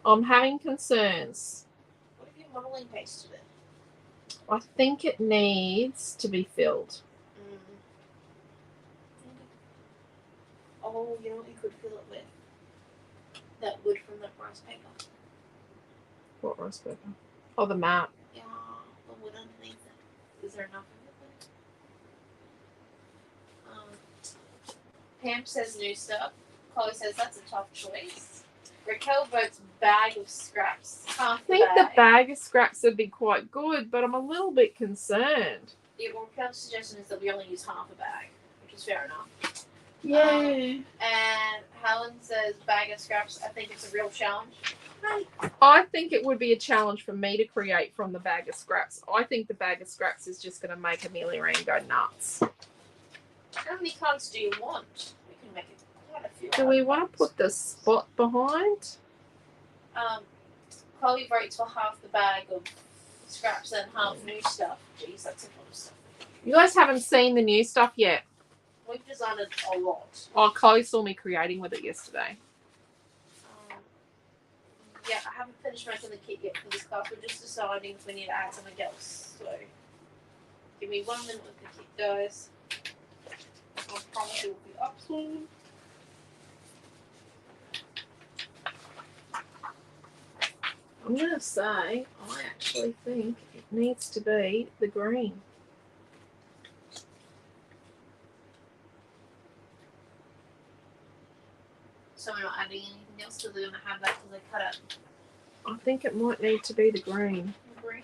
I'm having concerns. What if you modelling pasted it? I think it needs to be filled. Oh, you know what you could fill it with? That wood from that rice paper. What rice paper? Oh, the map. Yeah, the wood underneath it. Is there enough of it? Pam says new stuff. Chloe says that's a tough choice. Raquel votes bag of scraps. I think the bag of scraps would be quite good, but I'm a little bit concerned. Yeah, well, Raquel's suggestion is that we only use half a bag, which is fair enough. Yeah. And Helen says bag of scraps. I think it's a real challenge. I think it would be a challenge for me to create from the bag of scraps. I think the bag of scraps is just going to make Amelia Ann go nuts. How many cards do you want? We can make it quite a few. Do we want to put the spot behind? Chloe votes for half the bag of scraps and half new stuff. Jeez, that's a lot of stuff. You guys haven't seen the new stuff yet. We've designed a lot. Oh, Chloe saw me creating with it yesterday. Yeah, I haven't finished making the kit yet for this class. We're just deciding if we need to add something else. So, give me 1 minute with the kit, guys. promise it will be up soon. I'm going to say I actually think it needs to be the green. So we're not adding anything else because they're going to have that because they cut it. I think it might need to be the green. Green.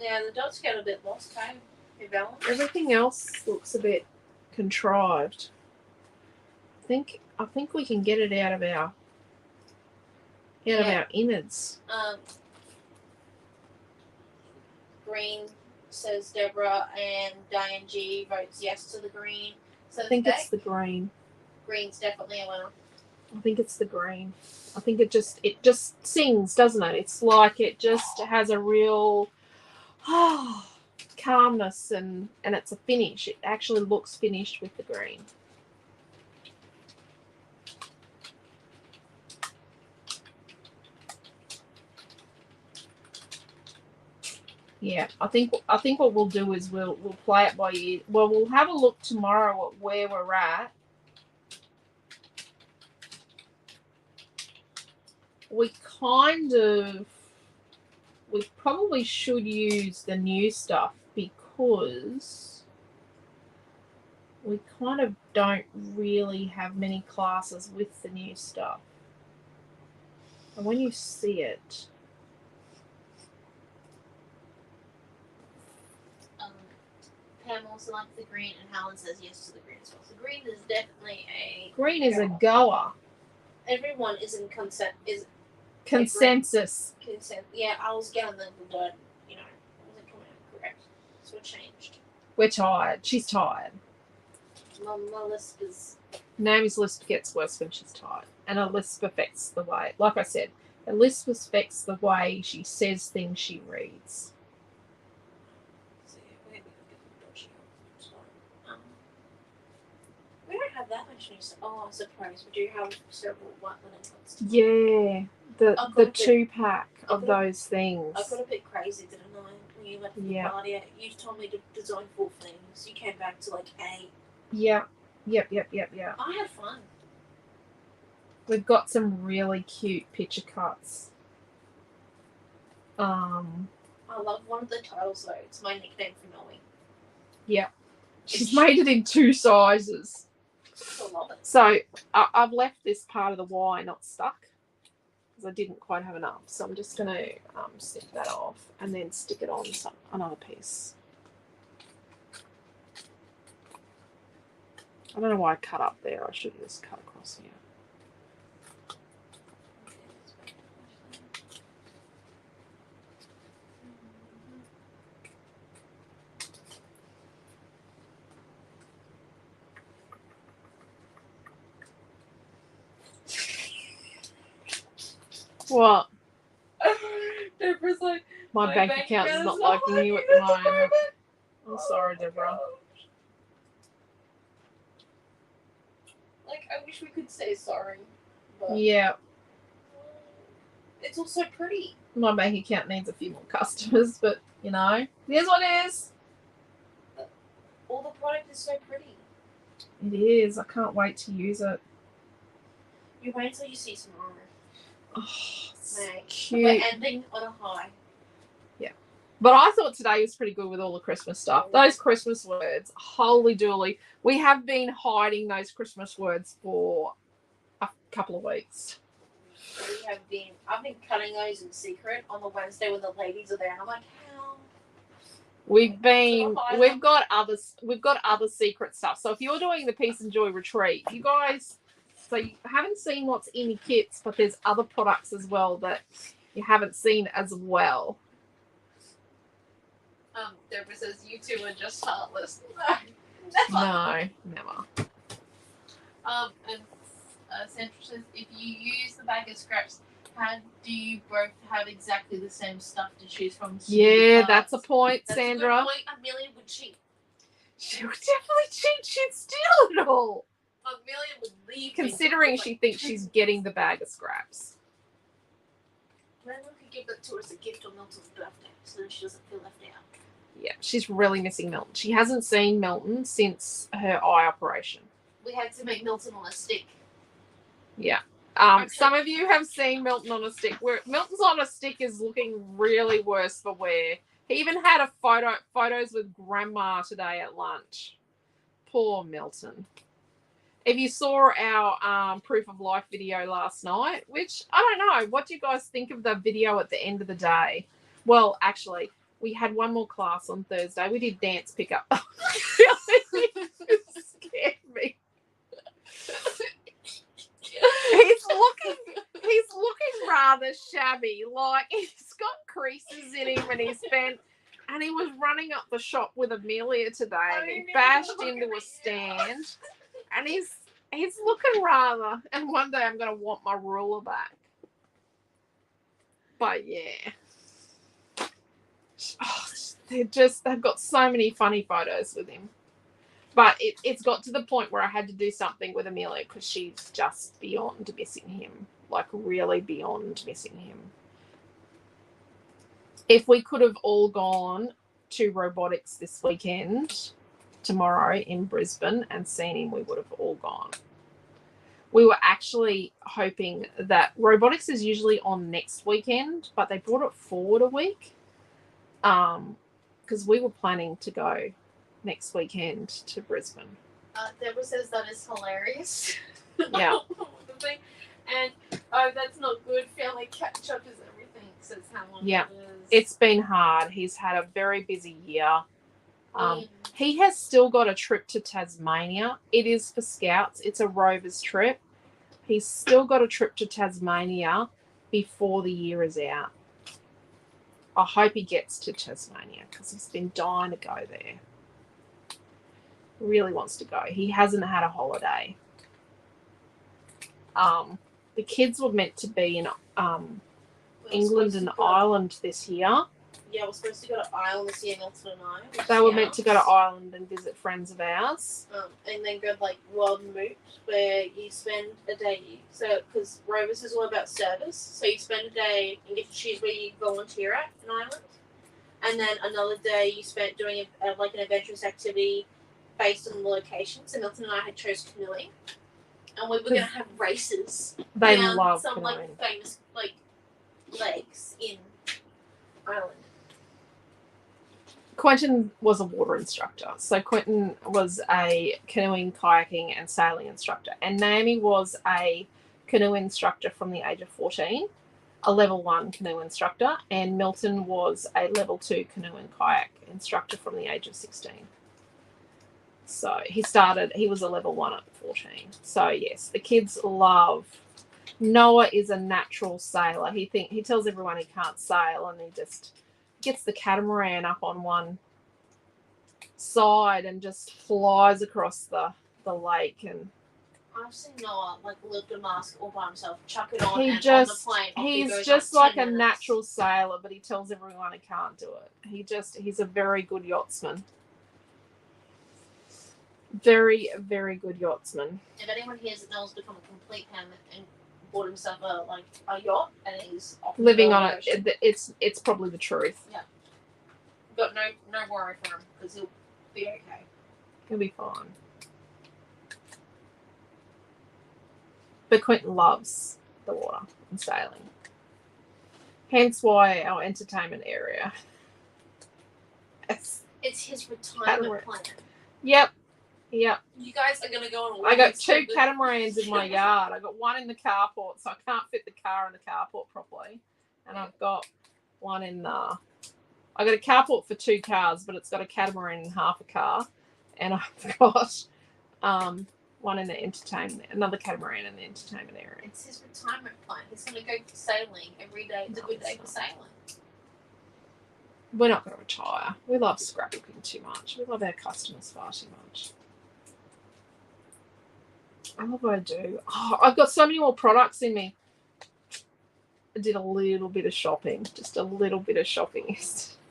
Yeah, the dots get a bit lost, hey? They're balanced. Everything else looks a bit contrived. I think we can get it out of our innards. Green says Deborah, and Diane G votes yes to the green. So I think it's the green. Green's definitely a winner. I think it's the green. I think it just sings, doesn't it? It's like it just has a real calmness and it's a finish. It actually looks finished with the green. Yeah, I think what we'll do is we'll play it by ear. Well, we'll have a look tomorrow at where we're at. We probably should use the new stuff because we kind of don't really have many classes with the new stuff. And when you see it, Pam also likes the green, and Helen says yes to the green as well. So green is definitely a green is a goer. Everyone is in consensus. Yeah, I was getting the word, you know, it wasn't coming out correct. So it changed. We're tired. She's tired. My lisp is. Naomi's lisp gets worse when she's tired. And a lisp affects the way, like I said, a lisp affects the way she says things she reads. We don't have that much new stuff. Oh, I'm surprised. We do have several white linen ones. Yeah, the 2-pack of those things. I got a bit crazy, didn't I? When you left the party, you told me to design 4 things. You came back to like 8. Yeah. Yep. I had fun. We've got some really cute picture cuts. I love one of the titles though. It's my nickname for Noe. Yeah. She's made it in 2 sizes. I love it. So I've left this part of the Y not stuck because I didn't quite have enough. So I'm just going to snip that off and then stick it on another piece. I don't know why I cut up there. I should have just cut across here. What? Deborah's like, my bank account is not liking you at the moment. I'm sorry, Deborah. Like, I wish we could say sorry. But Yeah. It's also pretty. My bank account needs a few more customers, but you know, here's what it is. All the product is so pretty. It is. I can't wait to use it. You wait until you see tomorrow. Oh, Mate, cute. we're ending on a high. Yeah. But I thought today was pretty good with all the Christmas stuff. Those Christmas words, holy dooly. We have been hiding those Christmas words for a couple of weeks. I've been cutting those in secret on the Wednesday when the ladies are there, and I'm like, how? We've got other secret stuff. So if you're doing the Peace and Joy retreat, you guys, so you haven't seen what's in your kits, but there's other products as well that you haven't seen as well. Deborah says you two are just heartless. No, never. And Sandra says if you use the bag of scraps, how do you both have exactly the same stuff to choose from? Yeah, that's a point, That's Sandra. a good point. Amelia would cheat. She would definitely cheat. She'd steal it all. Amelia would leave. Considering she thinks she's getting the bag of scraps. Maybe we could give that to her as a gift on Milton's birthday, so that she doesn't feel left out. Yeah, she's really missing Milton. She hasn't seen Milton since her eye operation. We had to make Milton on a stick. Yeah. Okay. Some of you have seen Milton on a stick. Milton's on a stick is looking really worse for wear. He even had a photos with Grandma today at lunch. Poor Milton. If you saw our proof of life video last night, which I don't know, what do you guys think of the video at the end of the day? Well, actually, we had one more class on Thursday. We did dance pickup. Really scared me. He's looking rather shabby. Like he's got creases in him, and he was running up the shop with Amelia today. And he bashed into a stand, and he's looking rather. And one day I'm going to want my ruler back. But yeah, they've got so many funny photos with him. But it's got to the point where I had to do something with Amelia because she's just beyond missing him. Like, really beyond missing him. If we could have all gone to robotics this weekend, tomorrow in Brisbane, and seen him, we would have all gone. We were actually hoping that robotics is usually on next weekend, but they brought it forward a week because we were planning to go next weekend to Brisbane. Deborah says that is hilarious. Yeah. And that's not good. Family catch up is everything. Says Helen. Yeah. It's been hard. He's had a very busy year. He has still got a trip to Tasmania. It is for Scouts. It's a Rovers trip. He's still got a trip to Tasmania before the year is out. I hope he gets to Tasmania because he's been dying to go there. Really wants to go. He hasn't had a holiday. The kids were meant to be in England and Ireland this year. Yeah, we're supposed to go to Ireland this year, Milton and I. They were meant to go to Ireland and visit friends of ours. And then go like World Moot, where you spend a day. So, because Rovers is all about service, so you spend a day and get to choose where you volunteer at in Ireland, and then another day you spent doing like an adventurous activity based on the location. So Milton and I had chose canoeing, and we were going to have races. They around love some canoeing. like famous like lakes in Ireland. Quentin was a water instructor. So Quentin was a canoeing, kayaking and sailing instructor. And Naomi was a canoe instructor from the age of 14, a level 1 canoe instructor. And Milton was a level 2 canoe and kayak instructor from the age of 16. So he was a level 1 at 14. So yes, the kids love. Noah is a natural sailor. He tells everyone he can't sail, and he just gets the catamaran up on one side and just flies across the lake. And I've seen Noah like lift a mask all by himself, chuck it on, he's on the plane. He's just like a natural sailor, but he tells everyone he can't do it. He's a very good yachtsman. Very, very good yachtsman. If anyone hears that Noah's become a complete hermit and bought himself a yacht and he's off living on it, it's probably the truth. Yeah. Got no worry for him because he'll be okay. He'll be fine. But Quentin loves the water and sailing. Hence why our entertainment area. It's his retirement plan. Yep. You guys are going to go on a I got 2 catamarans in my yard. I got one in the carport, so I can't fit the car in the carport properly. And I've got one in the... I got a carport for 2 cars, but it's got a catamaran in half a car. And I've got one in the entertainment, another catamaran in the entertainment area. It's his retirement plan. He's going to go sailing every day. It's a good day for sailing. We're not going to retire. We love scrapbooking too much. We love our customers far too much. I love what I do. Oh, I've got so many more products in me. I did a little bit of shopping. Just a little bit of shopping.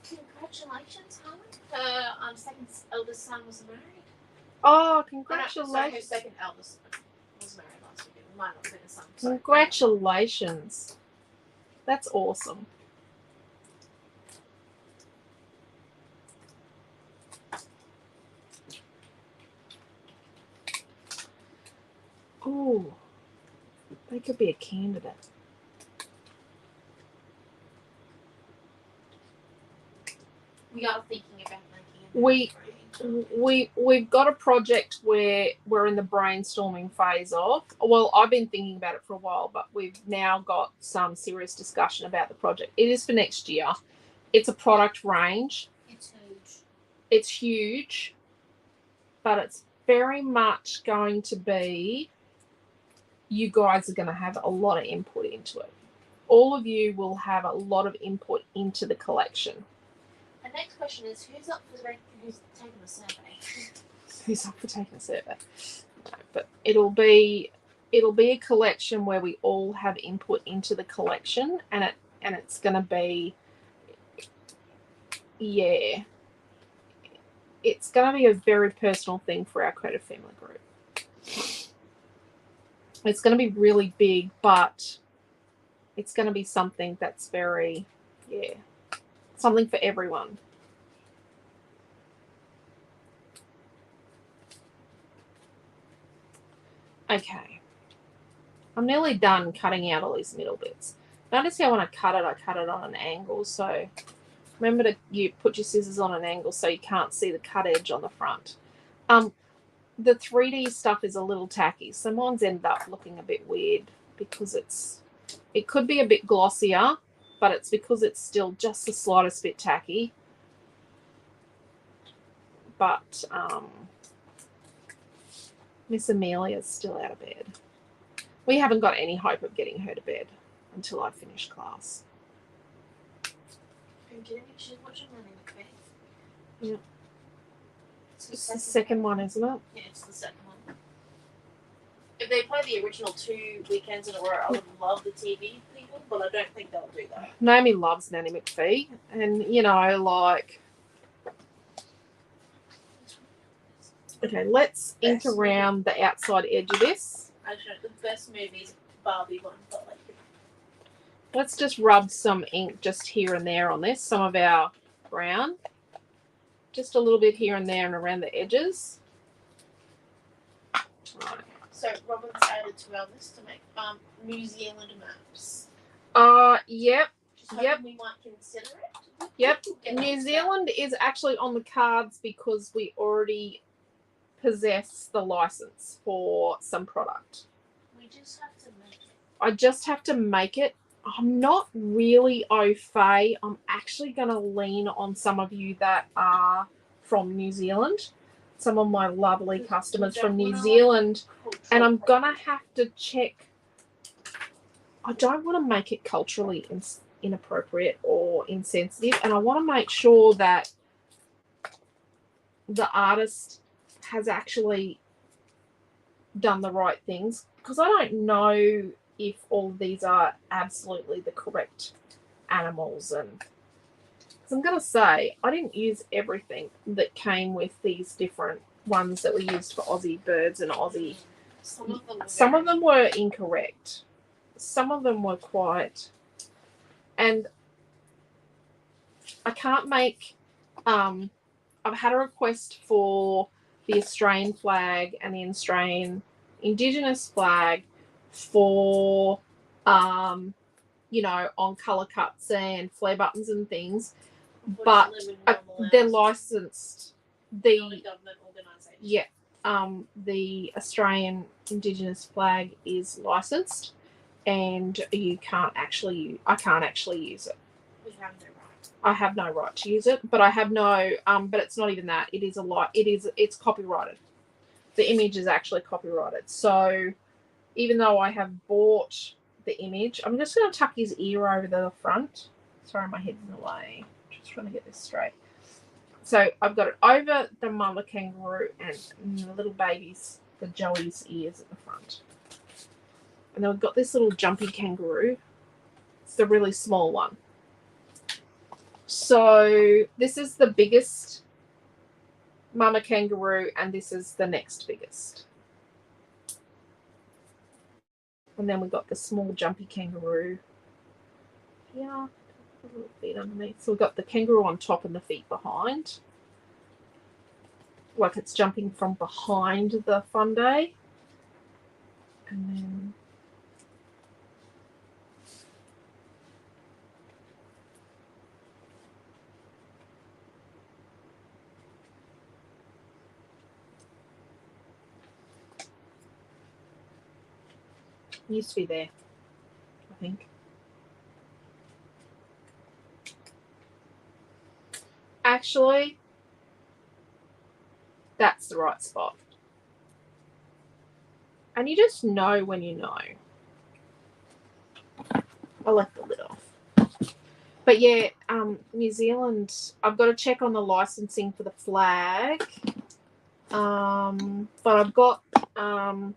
Congratulations, Helen. Her second eldest son was married. Oh, Congratulations. congratulations. Her second eldest was married last weekend. Might not have been a son. Congratulations. That's awesome. Oh, they could be a candidate. We are thinking about making We've got a project where we're in the brainstorming phase of. Well, I've been thinking about it for a while, but we've now got some serious discussion about the project. It is for next year. It's a product range. It's huge. It's huge, but it's very much going to be, you guys are going to have a lot of input into it. All of you will have a lot of input into the collection. The next question is, who's taking the survey? Who's up for taking a survey? No, but it'll be a collection where we all have input into the collection, and it's going to be, yeah, it's going to be a very personal thing for our creative family group. It's going to be really big, but it's going to be something that's very, yeah, something for everyone. Okay. I'm nearly done cutting out all these middle bits. Notice how when I cut it on an angle. So remember to put your scissors on an angle so you can't see the cut edge on the front. The 3D stuff is a little tacky. So mine's ended up looking a bit weird because it could be a bit glossier, but it's because it's still just the slightest bit tacky. But Miss Amelia's still out of bed. We haven't got any hope of getting her to bed until I finish class. She's watching Running the Faith. Yeah. It's the second one, isn't it? Yeah, it's the second one. If they play the original 2 weekends in a row, I would love the TV people, but I don't think they'll do that. Naomi loves Nanny McPhee, and like. Okay, let's ink around the outside edge of this. Actually, the best movie is Barbie one, but like. Let's just rub some ink just here and there on this, some of our brown. Just a little bit here and there and around the edges. Right. So Robin's added to our list to make New Zealand maps. Yep. Yep. We might consider it. Yep. New Zealand is actually on the cards because we already possess the license for some product. We just have to make it. I just have to make it. I'm not really au fait. I'm actually going to lean on some of you that are from New Zealand, some of my lovely customers from New Zealand, and I'm going to have to check. I don't want to make it culturally inappropriate or insensitive, and I want to make sure that the artist has actually done the right things, because I don't know if all of these are absolutely the correct animals. And because I'm going to say, I didn't use everything that came with these different ones that we used for Aussie birds and Aussie. Some of them were incorrect. Some of them were quite, and I can't make, I've had a request for the Australian flag and the Australian Indigenous flag for, on colour cuts and flare buttons and things, but they're licensed. The government organisation. Yeah, the Australian Indigenous flag is licensed, and I can't actually use it. We have no right. I have no right to use it, but I have no. But it's not even that. It's copyrighted. The image is actually copyrighted. So even though I have bought the image, I'm just going to tuck his ear over the front. Sorry, my head's in the way. Just trying to get this straight. So I've got it over the mother kangaroo and the little babies, the Joey's ears at the front. And then we've got this little jumpy kangaroo. It's the really small one. So this is the biggest mama kangaroo, and this is the next biggest. And then we've got the small jumpy kangaroo here, a little feet underneath. So we've got the kangaroo on top and the feet behind. Like it's jumping from behind the funday. And then it used to be there, I think. Actually, that's the right spot. And you just know when you know. I left the lid off. But yeah, New Zealand, I've got to check on the licensing for the flag. But I've got where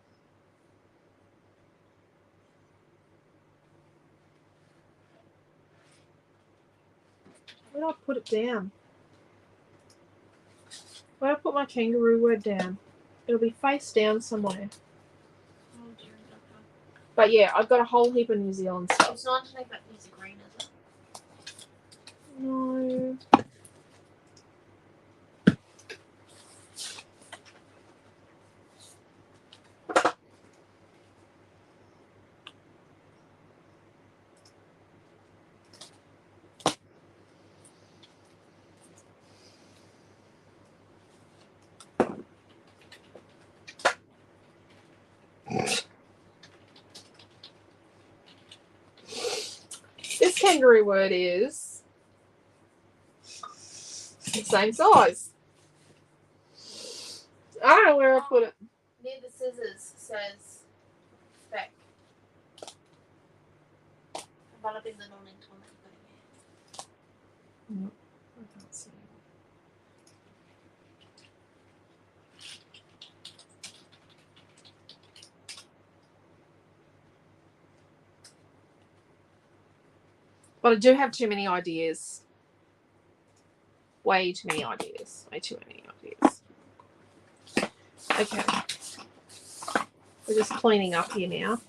did I put it down? Where did I put my kangaroo word down? It'll be face down somewhere. Oh, dear, okay. But yeah, I've got a whole heap of New Zealand stuff. It's not to make that piece of green, is it? No. This kangaroo word is the same size. I don't know where I put it. Near the scissors says spec. But I think the non-linked one that you got in here. No, I can't see it. But I do have too many ideas. Way too many ideas. Way too many ideas. Okay. We're just cleaning up here now.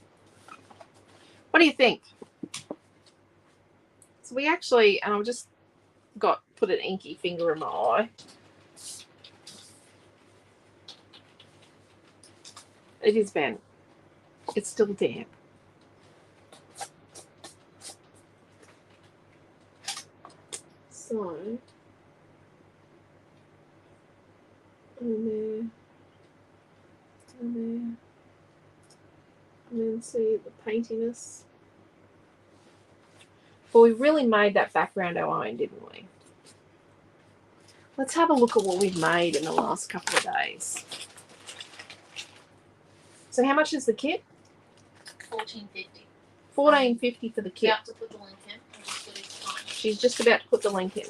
What do you think? So we actually, and I've just put an inky finger in my eye. It is bent. It's still damp. So, and then see the paintiness. Well, we really made that background our own, didn't we? Let's have a look at what we've made in the last couple of days. So how much is the kit? $14.50. $14.50 for the You kit. have to put the link in. I just put it on. She's just about to put the link in.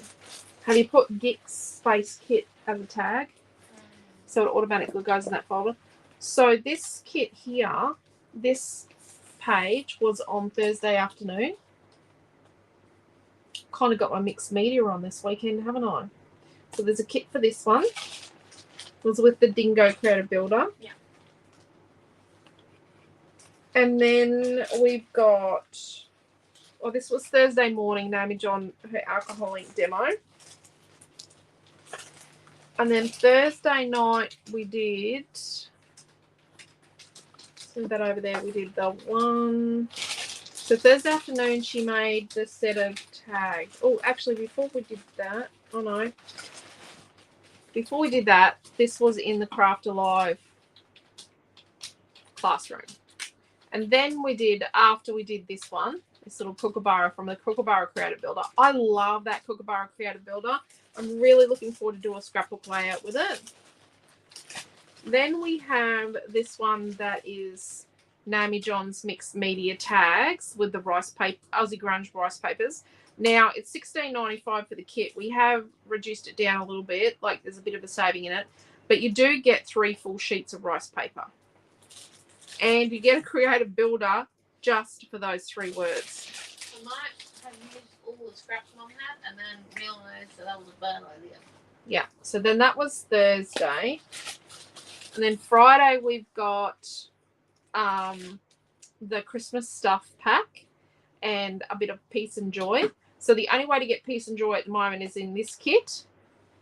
Have you put GICS space kit as a tag? So it automatically goes in that folder. So this kit here, this page was on Thursday afternoon. Kind of got my mixed media on this weekend, haven't I? So there's a kit for this one. It was with the Dingo Creative Builder. Yeah. And then we've got, well, this was Thursday morning, Naomi John, her alcohol ink demo. And then Thursday night we did, send that over there, we did the one. So Thursday afternoon she made the set of tags. Oh, actually before we did that, oh no. Before we did that, this was in the CraftAlive classroom. And then we did, after we did this one, this little kookaburra from the Kookaburra Creative Builder. I love that Kookaburra Creative Builder. I'm really looking forward to do a scrapbook layout with it. Then we have this one that is Naomi John's mixed media tags with the rice paper, Aussie Grunge rice papers. Now it's $16.95 for the kit. We have reduced it down a little bit, like there's a bit of a saving in it, but you do get 3 full sheets of rice paper. And you get a creative builder just for those 3 words. I might have used all the scraps Mum had and then realised that was a bad idea. Yeah, so then that was Thursday. And then Friday we've got the Christmas stuff pack and a bit of Peace and Joy. So the only way to get Peace and Joy at the moment is in this kit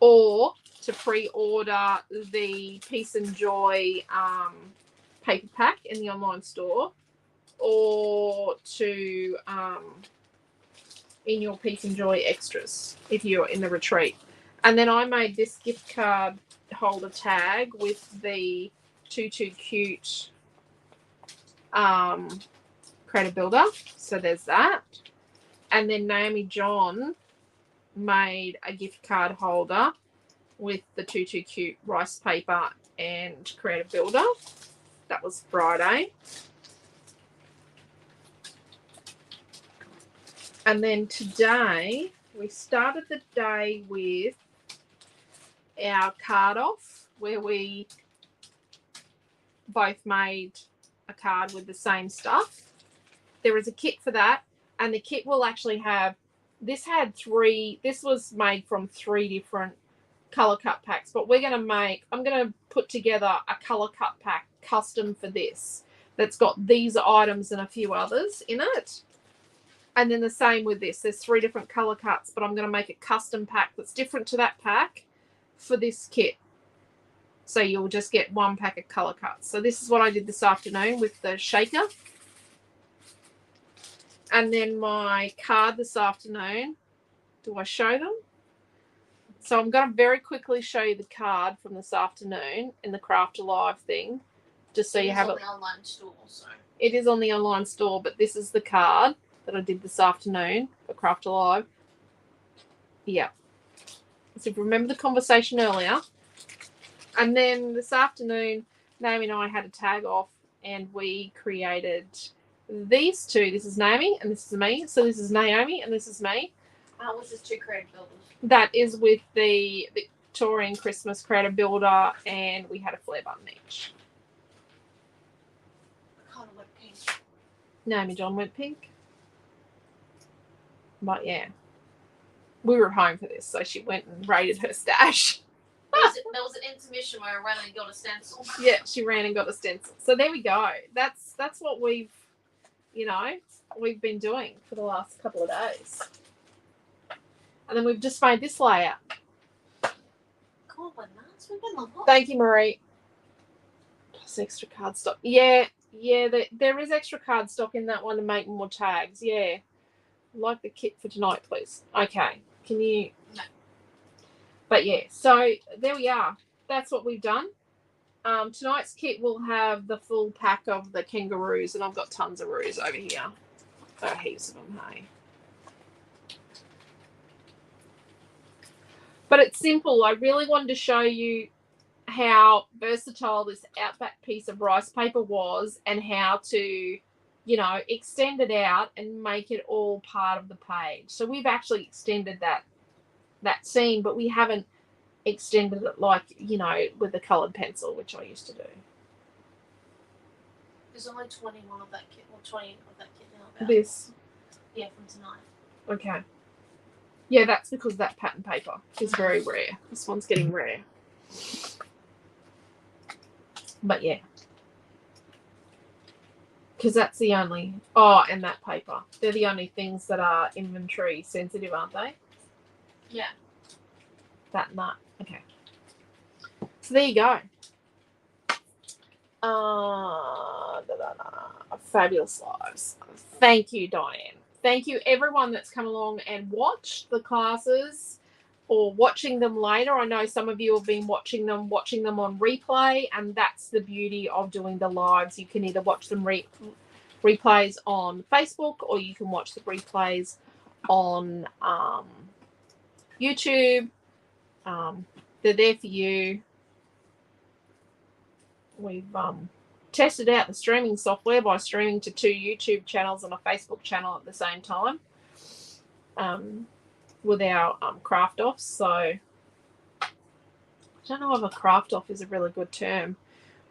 or to pre-order the Peace and Joy paper pack in the online store, or to in your Peace and Joy extras if you're in the retreat. And then I made this gift card holder tag with the Too Cute Creator Builder. So there's that. And then Naomi John made a gift card holder with the Too Cute rice paper and Creator Builder. That was Friday. And then today, we started the day with our card off, where we both made a card with the same stuff. There is a kit for that, and the kit will actually have, this was made from 3 different color cut packs, but I'm going to put together a color cut pack custom for this that's got these items and a few others in it. And then the same with this. There's 3 different color cuts, but I'm going to make a custom pack that's different to that pack for this kit. So you'll just get 1 pack of color cuts. So this is what I did this afternoon with the shaker. And then my card this afternoon. Do I show them? So I'm going to very quickly show you the card from this afternoon in the CraftAlive thing, just so you have it. It's on the online store, so. It is on the online store, but this is the card that I did this afternoon for CraftAlive. Yeah. So if you remember the conversation earlier. And then this afternoon, Naomi and I had a tag off, and we created these 2. This is Naomi and this is me. So this is Naomi and this is me. This is 2 Creative Builders. That is with the Victorian Christmas Creator Builder, and we had a flare button each. I kind of went pink. Naomi John went pink. But yeah, we were home for this, so she went and raided her stash. There was an intermission where I ran and got a stencil. Yeah, she ran and got a stencil. So there we go. That's what we've been doing for the last couple of days. And then we've just made this layout. God, we're nuts. We've been a lot. Thank you, Marie. Plus extra card stock. Yeah, there is extra card stock in that one to make more tags. Yeah. Like the kit for tonight, please. Okay. Can you? No. But yeah, so there we are. That's what we've done. Tonight's kit will have the full pack of the kangaroos, and I've got tons of roos over here. Got heaps of them, hey. But it's simple. I really wanted to show you how versatile this Outback piece of rice paper was, and how to, extend it out and make it all part of the page. So we've actually extended that seam, but we haven't extended it like, with a coloured pencil, which I used to do. There's only 21 of that kit, or 20 of that kit now. About. This. Yeah, from tonight. Okay. Yeah, that's because that pattern paper is very rare. This one's getting rare. But yeah. Because that's the only... Oh, and that paper. They're the only things that are inventory sensitive, aren't they? Yeah. That and that. Okay. So there you go. Fabulous lives. Thank you, Diane. Thank you, everyone that's come along and watched the classes or watching them later. I know some of you have been watching them on replay, and that's the beauty of doing the lives. You can either watch them replays on Facebook, or you can watch the replays on YouTube. They're there for you. We've tested out the streaming software by streaming to 2 YouTube channels and a Facebook channel at the same time with our craft offs. So I don't know if a craft off is a really good term.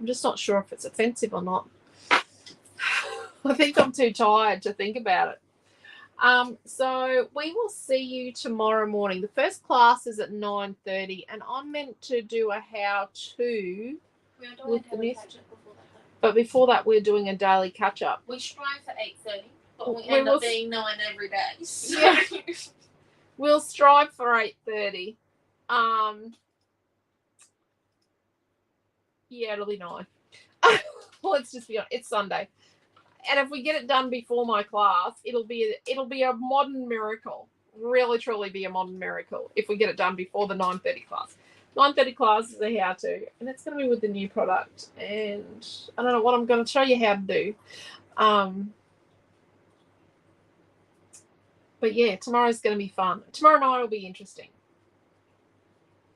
I'm just not sure if it's offensive or not. I think I'm too tired to think about it. So we will see you tomorrow morning. The first class is at 9:30, and I'm meant to do a how-to with the news. But before that, we're doing a daily catch-up. We strive for 8:30, but we end up being 9 every day. So. Yeah. We'll strive for 8:30. Yeah, it'll be 9. let's just be honest, it's Sunday. And if we get it done before my class, it'll be a modern miracle. Really, truly be a modern miracle if we get it done before the 9:30 class. 9:30 class is a how-to, and it's going to be with the new product. And I don't know what I'm going to show you how to do. But yeah, tomorrow's going to be fun. Tomorrow night will be interesting.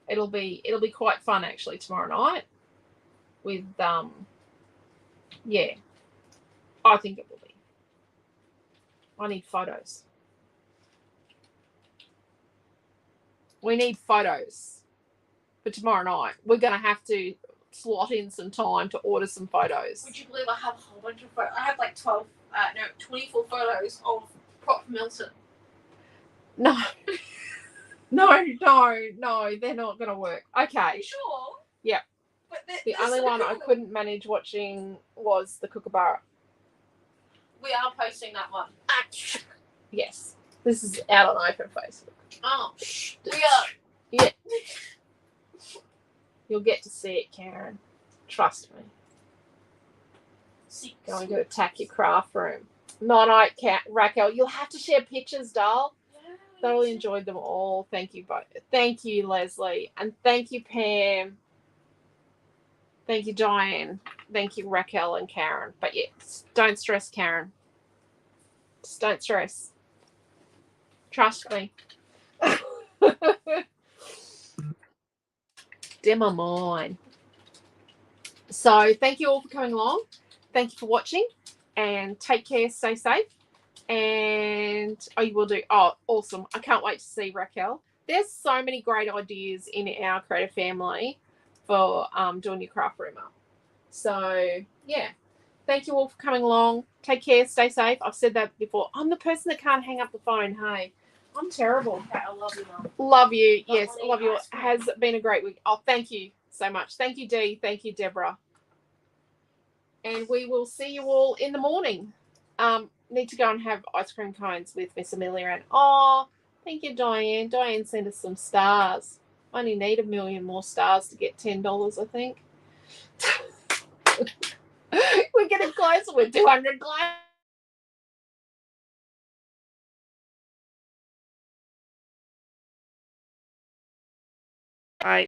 It'll be quite fun actually tomorrow night. With yeah, I think it will be. I need photos. We need photos for tomorrow night. We're going to have to slot in some time to order some photos. Would you believe I have a whole bunch of photos? I have like 24 photos of Prop Milton. No. No, they're not going to work. Okay. Are you sure? Yep. But The only one I couldn't manage watching was the Kookaburra. We are posting that one. Yes. This is out on open Facebook. Oh, we are. Yeah. You'll get to see it, Karen. Trust me. Go and go attack your craft room. Night, Raquel. You'll have to share pictures, doll. Thoroughly enjoyed them all. Thank you both. Thank you, Leslie. And thank you, Pam. Thank you, Diane. Thank you, Raquel and Karen. But yeah, don't stress, Karen. Just don't stress. Trust me. Demo mine. So thank you all for coming along. Thank you for watching. And take care. Stay safe. And you will do. Oh, awesome. I can't wait to see Raquel. There's so many great ideas in our creative family for doing your craft room up. So yeah, thank you all for coming along. Take care, stay safe. I've said that before. I'm the person that can't hang up the phone. Hey, I'm terrible. Okay, I love you, Mum. Love you. Yes, love you. It has been a great week. Oh, thank you so much. Thank you, Dee. Thank you, Deborah. And we will see you all in the morning. Need to go and have ice cream cones with Miss Amelia. And thank you, Diane. Diane sent us some stars. I only need 1 million more stars to get $10, I think. We're getting closer. We're 200 close.